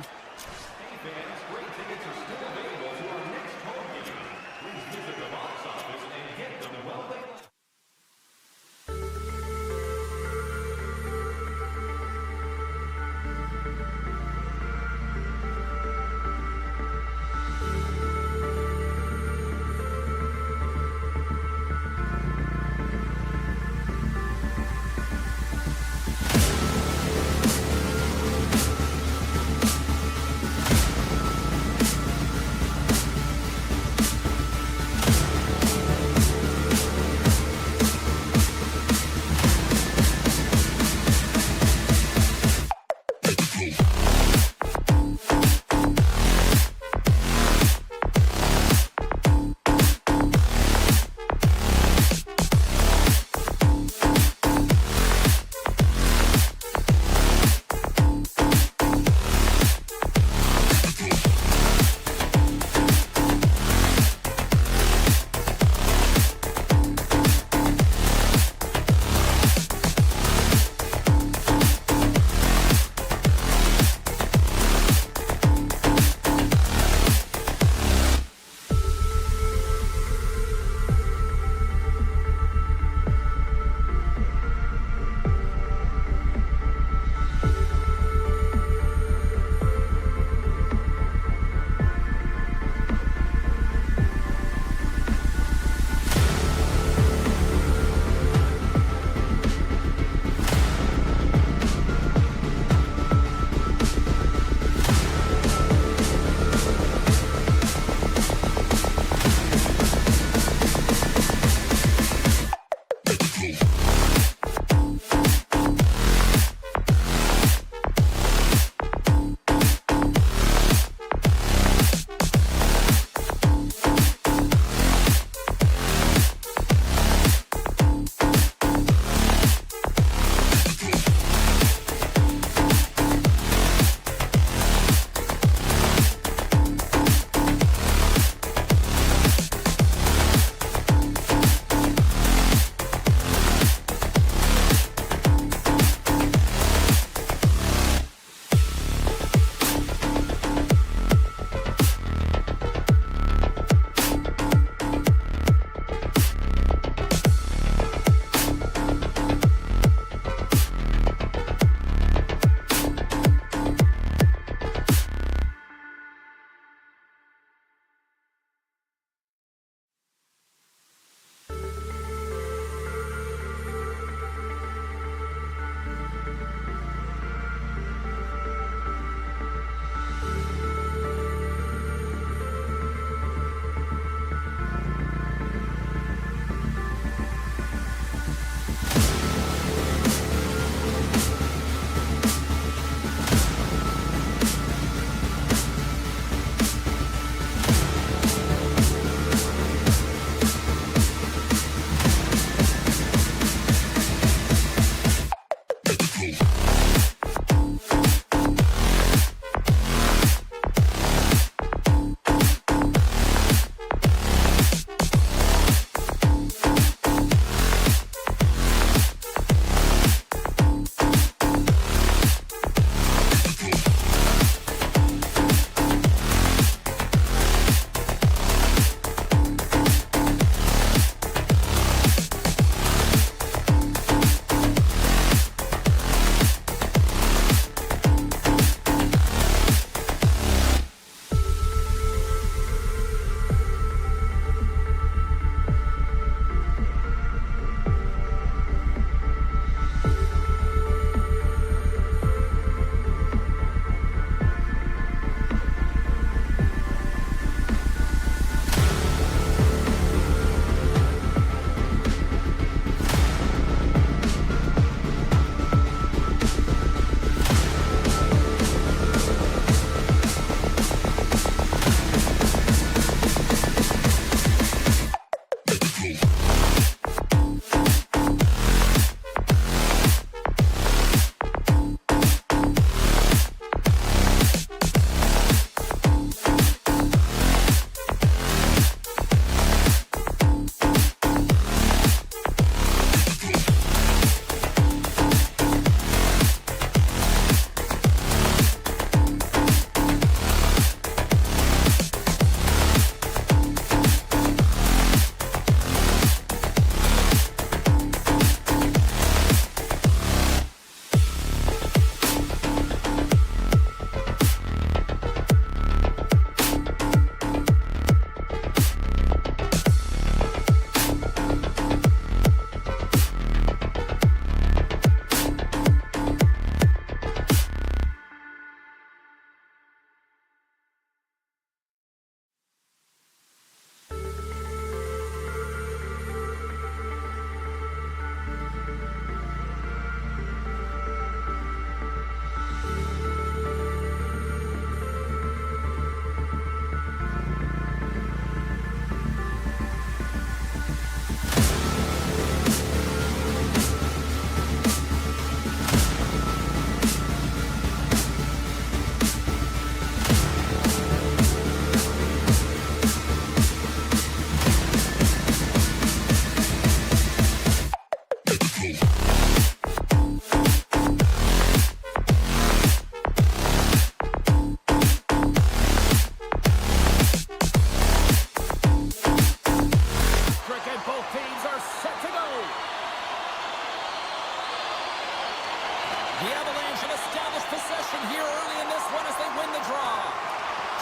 possession here early in this one as they win the draw.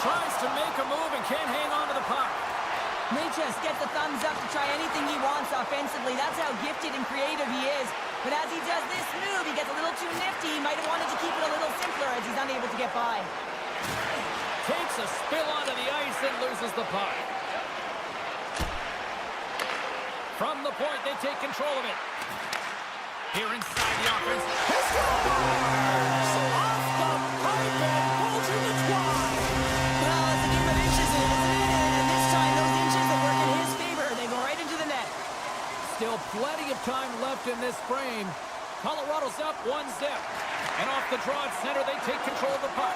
Tries to make a move and can't hang on to the puck. Majkel gets a thumbs up to try anything he wants offensively. That's how gifted and creative he is. But as he does this move, he gets a little too nifty. He might have wanted to keep it a little simpler as he's unable to get by. Takes a spill onto the ice and loses the puck. From the point, they take control of it. Here inside the offense. He scores! Off the pipe and Bolger the twine. Well, it's a game of inches, isn't it? And this time, those inches that work in his favor, they go right into the net. Still plenty of time left in this frame. Colorado's up 1-0. And off the draw at center, they take control of the puck.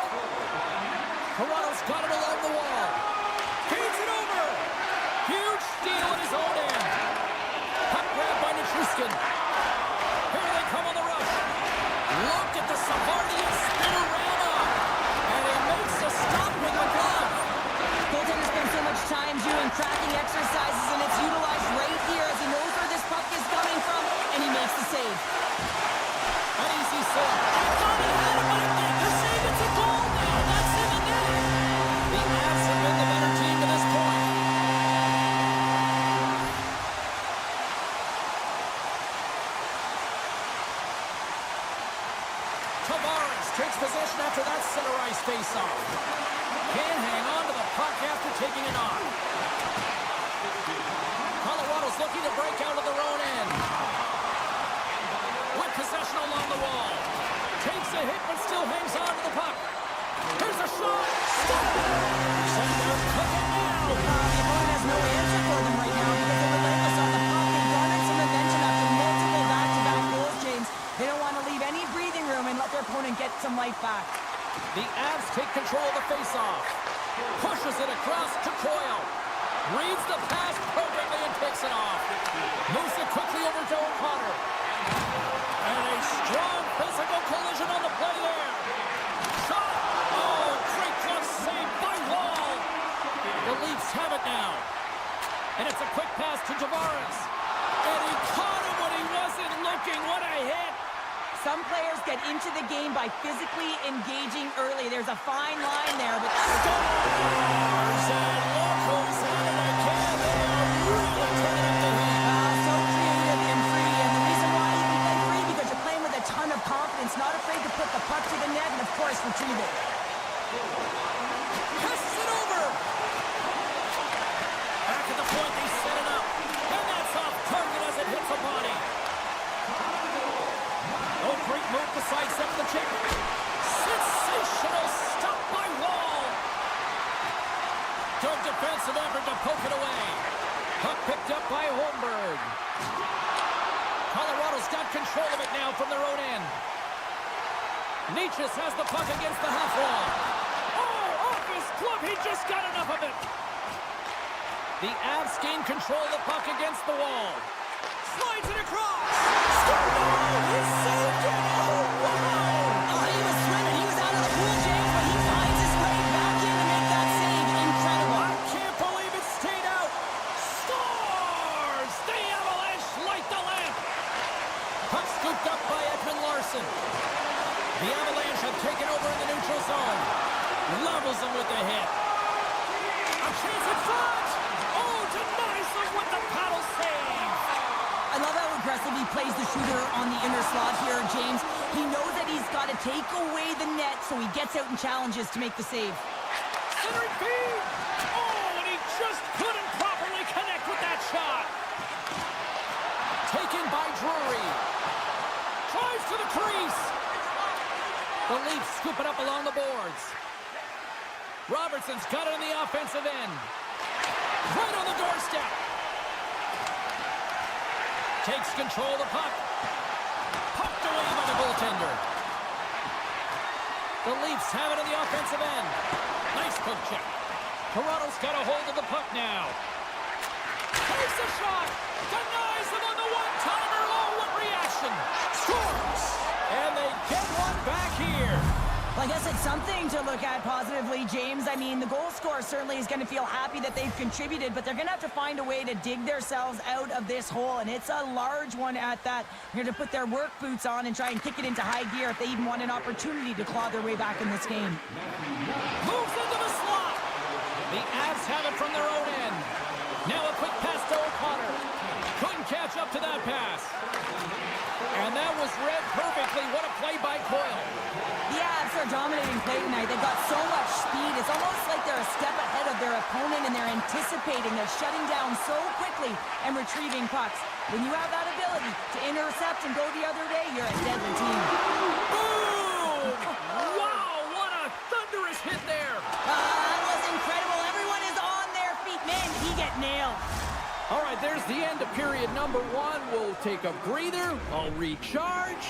Toronto's got it along the wall. Feeds it over. Huge steal at his own end. Puck grabbed by Krysin. Here they come on the rush. Look at the Savardian spinorama. And he makes a stop with the glove. Goaltender spends so much time doing cracking exercises, and it's utilized right here as he knows where this puck is coming from, and he makes the save. An easy save. I thought he had him, but I think the save, it's a goal now. That's in the net. The Avs have been the better team to this point. Tavares takes possession after that center ice face-off. Can't hang on to the puck after taking it on. Colorado's looking to break out of their own end. With possession along the wall. Takes a hit but still hangs on to the puck. Here's a shot. Scores! And they're cooking now. The opponent has no answer for them right now because they're relentless on the puck. They've garnered some momentum after multiple back-to-back goals, James. They don't want to leave any breathing room and let their opponent get some life back. The Avs take control of the face-off. Pushes it across to Coyle. Reads the pass perfectly and picks it off. Moves it quickly over to O'Connor. And a strong physical collision on the play there. Shot! Oh, great glove save by Wall. The Leafs have it now. And it's a quick pass to Tavares. And he caught him when he wasn't looking. What a hit! Some players get into the game by physically engaging early. There's a fine line there, but Scores! And look who's at it again. They are really turning up the heat. so creative and free. And the reason why you can play free because you're playing with a ton of confidence, not afraid to put the puck to the net and, of course, retrieve it. Passes it over. Back at the point, they set it up. And that's off target as it hits a body. Oh, great move to sidestep the check. Sensational stop by Wall. Good defensive effort to poke it away. Puck picked up by Holmberg. Colorado's got control of it now from their own end. Nietzsche has the puck against the half wall. Oh, off his glove. He just got enough of it. The Avs gain control of the puck against the wall. Slides it across. Score! He saved it. Oh, wow. Oh, he was swimming. He was out of the pool, James, but he finds his way back in to make that save. Incredible. I can't believe it stayed out. Scores! The Avalanche light the lamp. Puck scooped up by Edmund Larson. The Avalanche have taken over in the neutral zone. Levels them with the hit. A chance in front. Oh, denies them with the paddle save. I love how aggressive he plays the shooter on the inner slot here, James. He knows that he's got to take away the net, so he gets out and challenges to make the save. Centering feed. Oh, and he just couldn't properly connect with that shot. Taken by Drury. Drives to the crease. The Leafs scoop it up along the boards. Robertson's got it on the offensive end. Right on the doorstep. Takes control of the puck. Pucked away by the goaltender. The Leafs have it on the offensive end. Nice poke check. Toronto's got a hold of the puck now. Takes a shot. Denies them on the one-timer. Oh, what reaction. Scores. And they get one back here. Well, I guess it's something to look at positively, James. I mean, the goal scorer certainly is going to feel happy that they've contributed, but they're going to have to find a way to dig themselves out of this hole, and it's a large one at that. They're going to put their work boots on and try and kick it into high gear if they even want an opportunity to claw their way back in this game. Moves into the slot. The Avs have it from their own end. Now a quick pass to O'Connor. Couldn't catch up to that pass. And that was read perfectly. What a play by Coyle. The Avs are dominating play tonight. They've got so much speed. It's almost like they're a step ahead of their opponent, and they're anticipating. They're shutting down so quickly and retrieving pucks. When you have that ability to intercept and go the other way, you're a deadly team. Boom! Wow, what a thunderous hit there. That was incredible. Everyone is on their feet. Man, did he get nailed. All right, there's the end of period number 1. We'll take a breather. I'll recharge.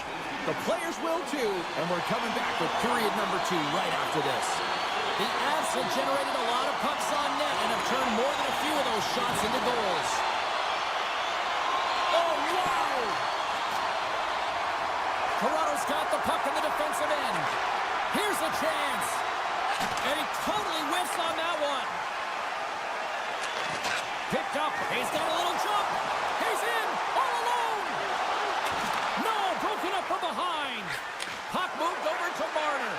The players will too. And we're coming back with period number 2 right after this. The Avs have generated a lot of pucks on net and have turned more than a few of those shots into goals. Oh, wow! Toronto's got the puck in the defensive end. Here's a chance. And he totally whiffs on that one. Picked up. He's got a little jump. He's in. All alone. No, broken up from behind. Puck moved over to Marner.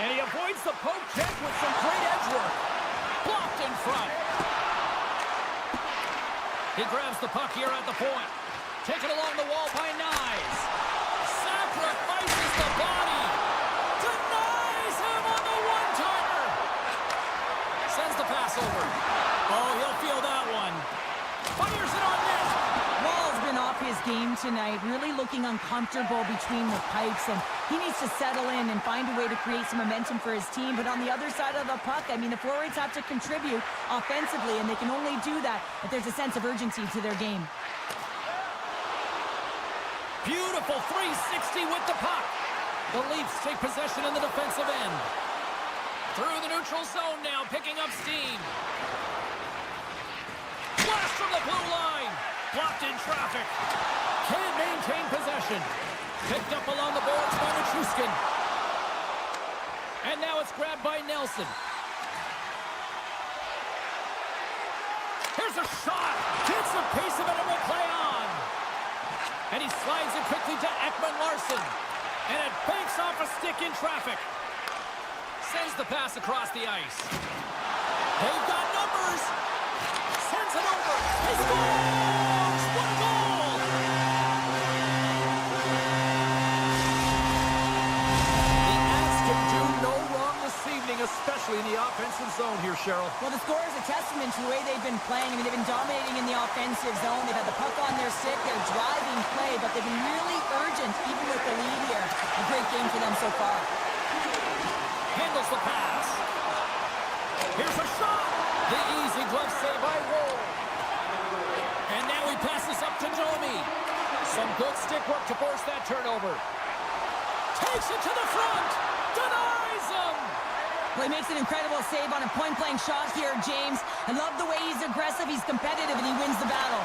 And he avoids the poke check with some great edge work. Blocked in front. He grabs the puck here at the point. Taken along the wall by Nyes. Sacrifices the body. Denies him on the one-timer. Sends the pass over. Oh, he'll feel that one. Fires it on net. Wall's been off his game tonight, really looking uncomfortable between the pipes, and he needs to settle in and find a way to create some momentum for his team. But on the other side of the puck, I mean, the forwards have to contribute offensively, and they can only do that if there's a sense of urgency to their game. Beautiful 360 with the puck. The Leafs take possession in the defensive end. Through the neutral zone now, picking up steam. Blast from the blue line. Blocked in traffic. Can't maintain possession. Picked up along the boards by Majkel. And now it's grabbed by Nelson. Here's a shot. Gets the pace of it and will play on. And he slides it quickly to Ekman-Larsson. And it banks off a stick in traffic. Sends the pass across the ice. They've got numbers. Sends it over. He scores! What a goal! The Avs can do no wrong this evening, especially in the offensive zone here, Cheryl. Well, the score is a testament to the way they've been playing. I mean, they've been dominating in the offensive zone. They've had the puck on their stick. They're driving play, but they've been really urgent, even with the lead here. A great game for them so far. Handles the pass. Here's a shot. The easy glove save by Woll. And now he passes up to Domi. Some good stick work to force that turnover. Takes it to the front. Denies him. Well, he makes an incredible save on a point-blank shot here, James. I love the way he's aggressive, he's competitive, and he wins the battle.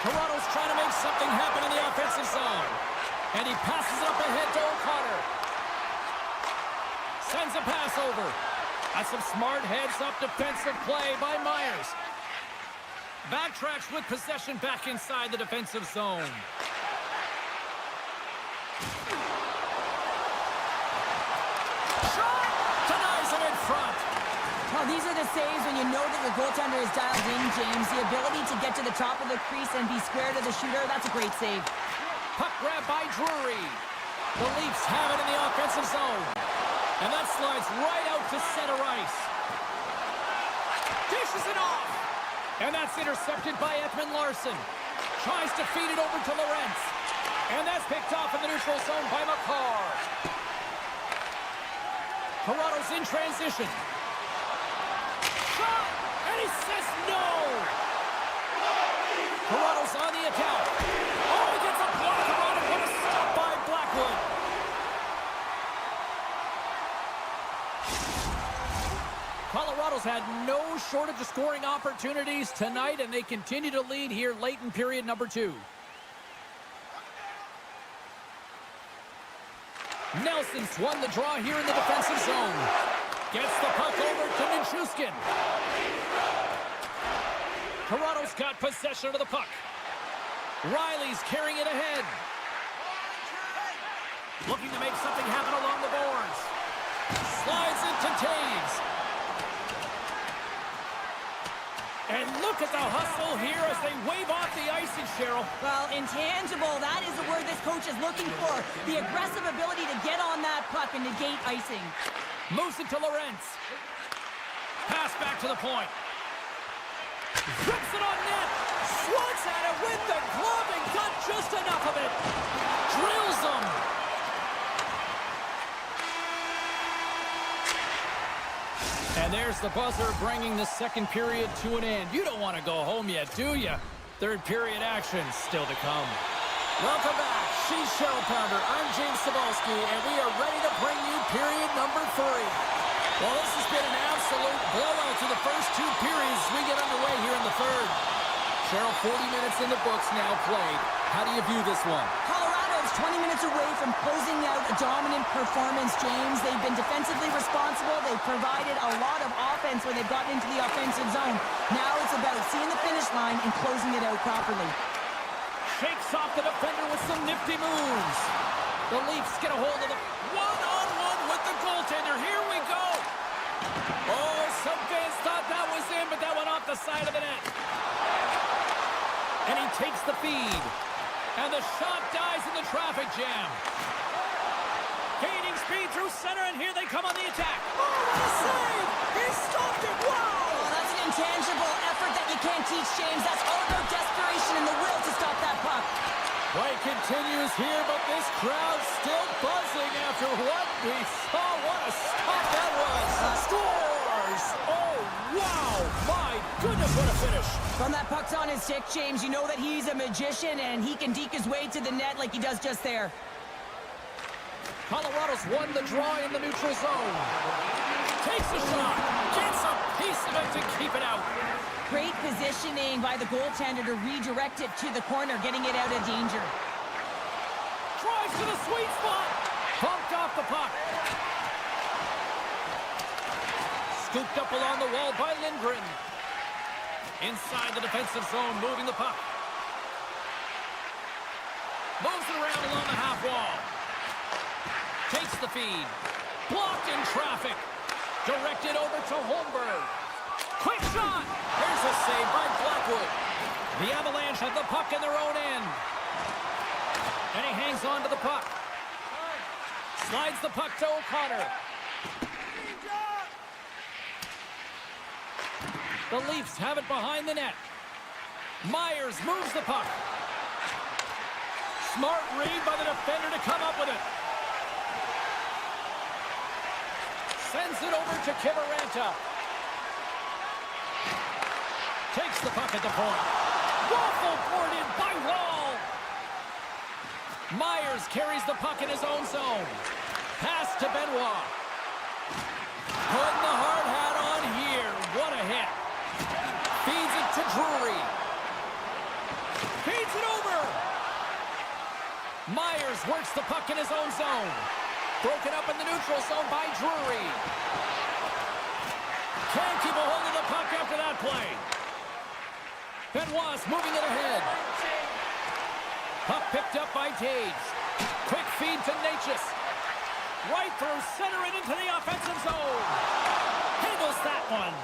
Toronto's trying to make something happen in the offensive zone. And he passes it up ahead to O'Connor. Sends a pass over. That's some smart heads-up defensive play by Myers. Backtracks with possession back inside the defensive zone. Shot! Denies him in front. Well, these are the saves when you know that your goaltender is dialed in, James. The ability to get to the top of the crease and be square to the shooter, that's a great save. Puck grab by Drury. The Leafs have it in the offensive zone. And that slides right out to center ice. Dishes it off. And that's intercepted by Ekman-Larsson. Tries to feed it over to Lorentz. And that's picked off in the neutral zone by McCarr. Toronto's in transition. Shot! And he says no! Toronto's on the attack. Oh, he gets a blocker on it. What a stop by Blackwood. Colorado's had no shortage of scoring opportunities tonight, and they continue to lead here late in period number 2. Nelson's won the draw here in the defensive zone. Gets the puck over to Nichushkin. Toronto's got possession of the puck. Riley's carrying it ahead. Looking to make something happen along the boards. Slides into Taves. And look at the hustle here as they wave off the icing, Cheryl. Well, intangible, that is the word this coach is looking for. The aggressive ability to get on that puck and negate icing. Moves it to Lorentz. Pass back to the point. Rips it on net. Swats at it with the glove and got just enough of it. Drills them. And there's the buzzer bringing the second period to an end. You don't want to go home yet, do you? Third period action still to come. Welcome back. She's Cheryl Pounder. I'm James Cebulski, and we are ready to bring you period number 3. Well, this has been an absolute blowout to the first 2 periods as we get underway here in the third. Cheryl, 40 minutes in the books now played. How do you view this one? Colorado's 20 minutes away from closing out a dominant performance, James. They've been defensively responsible. They've provided a lot of offense when they've gotten into the offensive zone. Now it's about seeing the finish line and closing it out properly. Shakes off the defender with some nifty moves. The Leafs get a hold of the one-on-one with the goaltender. Here we go. Oh, some fans thought that was in, but that went off the side of the net. And he takes the feed. And the shot dies in the traffic jam. Gaining speed through center, and here they come on the attack. Oh, what a save! He stopped it! Wow! Oh, that's an intangible effort that you can't teach, James. That's all about desperation and the will to stop that puck. Play continues here, but this crowd's still buzzing after what we saw. What a stop that was. Scores! Oh, wow! My goodness, what a finish. From that puck's on his stick, James, you know that he's a magician and he can deke his way to the net like he does just there. Colorado's won the draw in the neutral zone. Takes a shot. Gets a piece of it to keep it out. Great positioning by the goaltender to redirect it to the corner, getting it out of danger. Drives to the sweet spot. Bumped off the puck. Scooped up along the wall by Lindgren. Inside the defensive zone, moving the puck. Moves it around along the half wall. Takes the feed. Blocked in traffic. Directed over to Holmberg. Quick shot. There's a save by Blackwood. The Avalanche have the puck in their own end. And he hangs on to the puck. Slides the puck to O'Connor. The Leafs have it behind the net. Myers moves the puck. Smart read by the defender to come up with it. Sends it over to Kiviranta. Takes the puck at the point. Waffle poured in by Wall. Myers carries the puck in his own zone. Pass to Benoit. Putting the hard hat on here. What a hit. Feeds it to Drury. Feeds it over. Myers works the puck in his own zone. Broken up in the neutral zone by Drury. Can't keep a hold of the puck after that play. Benoit's moving it ahead. Puck picked up by Taves. Quick feed to Natchez. Right through center and into the offensive zone. Handles that one.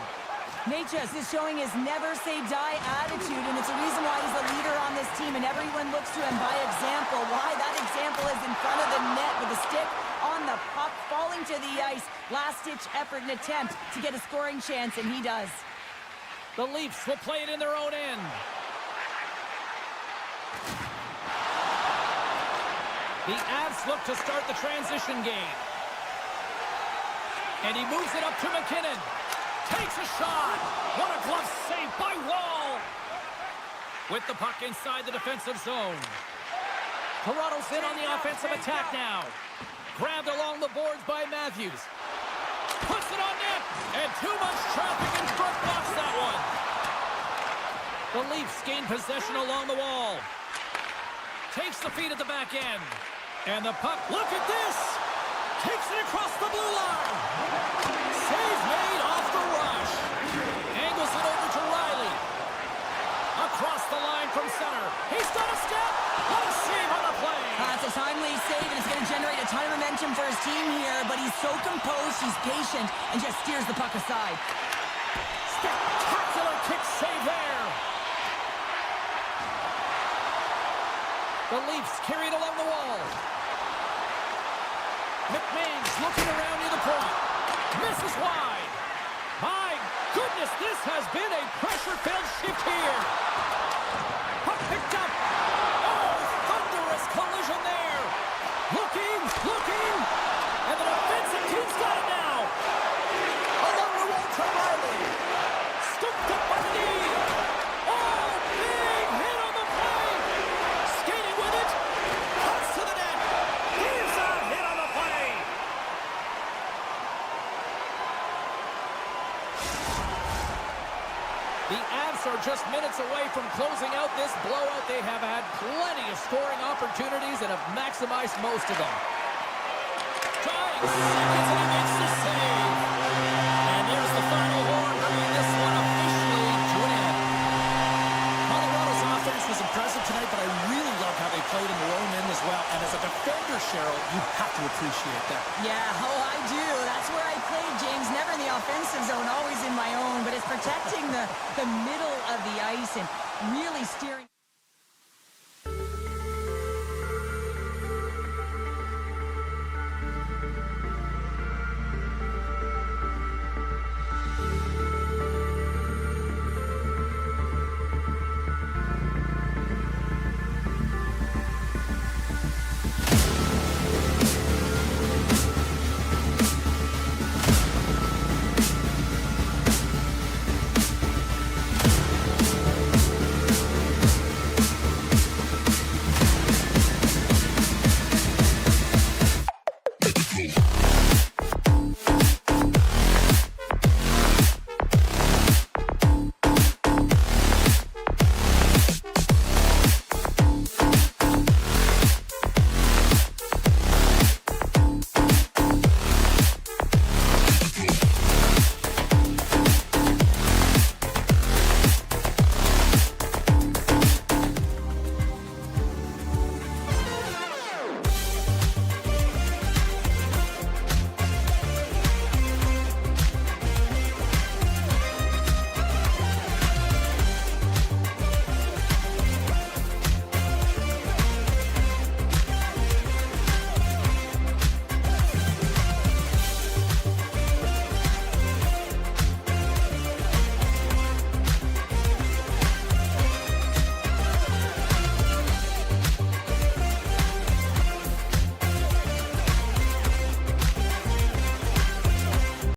Natchez is showing his never-say-die attitude, and it's a reason why he's the leader on this team, and everyone looks to him by example. Why that example is in front of the net with a stick on the puck, falling to the ice. Last-ditch effort and attempt to get a scoring chance, and he does. The Leafs will play it in their own end. The Avs look to start the transition game. And he moves it up to McKinnon. Takes a shot. What a glove save by Wall. With the puck inside the defensive zone. Toronto's in on the offensive attack now. Grabbed along the boards by Matthews. Puts it on net. And too much traffic in front blocks that one. The Leafs gain possession along the wall. Takes the feed at the back end. And the puck, look at this. Takes it across the blue line. Save made off the rush. Angles it over to Riley. Across the line from center. He's got a step. What a save on the play. It's a timely save, and it's going to generate a ton of momentum for his team here, but he's so composed, he's patient, and just steers the puck aside. Spectacular kick save there. The Leafs carry it along the wall. McMahon's looking around near the point. Misses wide. My goodness, this has been a pressure-filled shift here. Puck picked up. Oh, thunderous collision there. Looking. And the defensive team's got it now. Along the wall to Riley. Scooped up by the knee. Oh, big hit on the play. Skating with it. Cuts to the net. Gives a hit on the play. The Avs are just minutes away from closing out this blowout. They have had plenty of scoring opportunities and have maximized most of them. Trying seconds and he makes the save. And there's the final horn, bringing this one officially to an end. Colorado's offense was impressive tonight, but I really love how they played in their own end as well. And as a defender, Cheryl, you have to appreciate that. Yeah, I do. That's where I played, James. Never in the offensive zone, always in my own. But it's protecting the middle of the ice and really steering.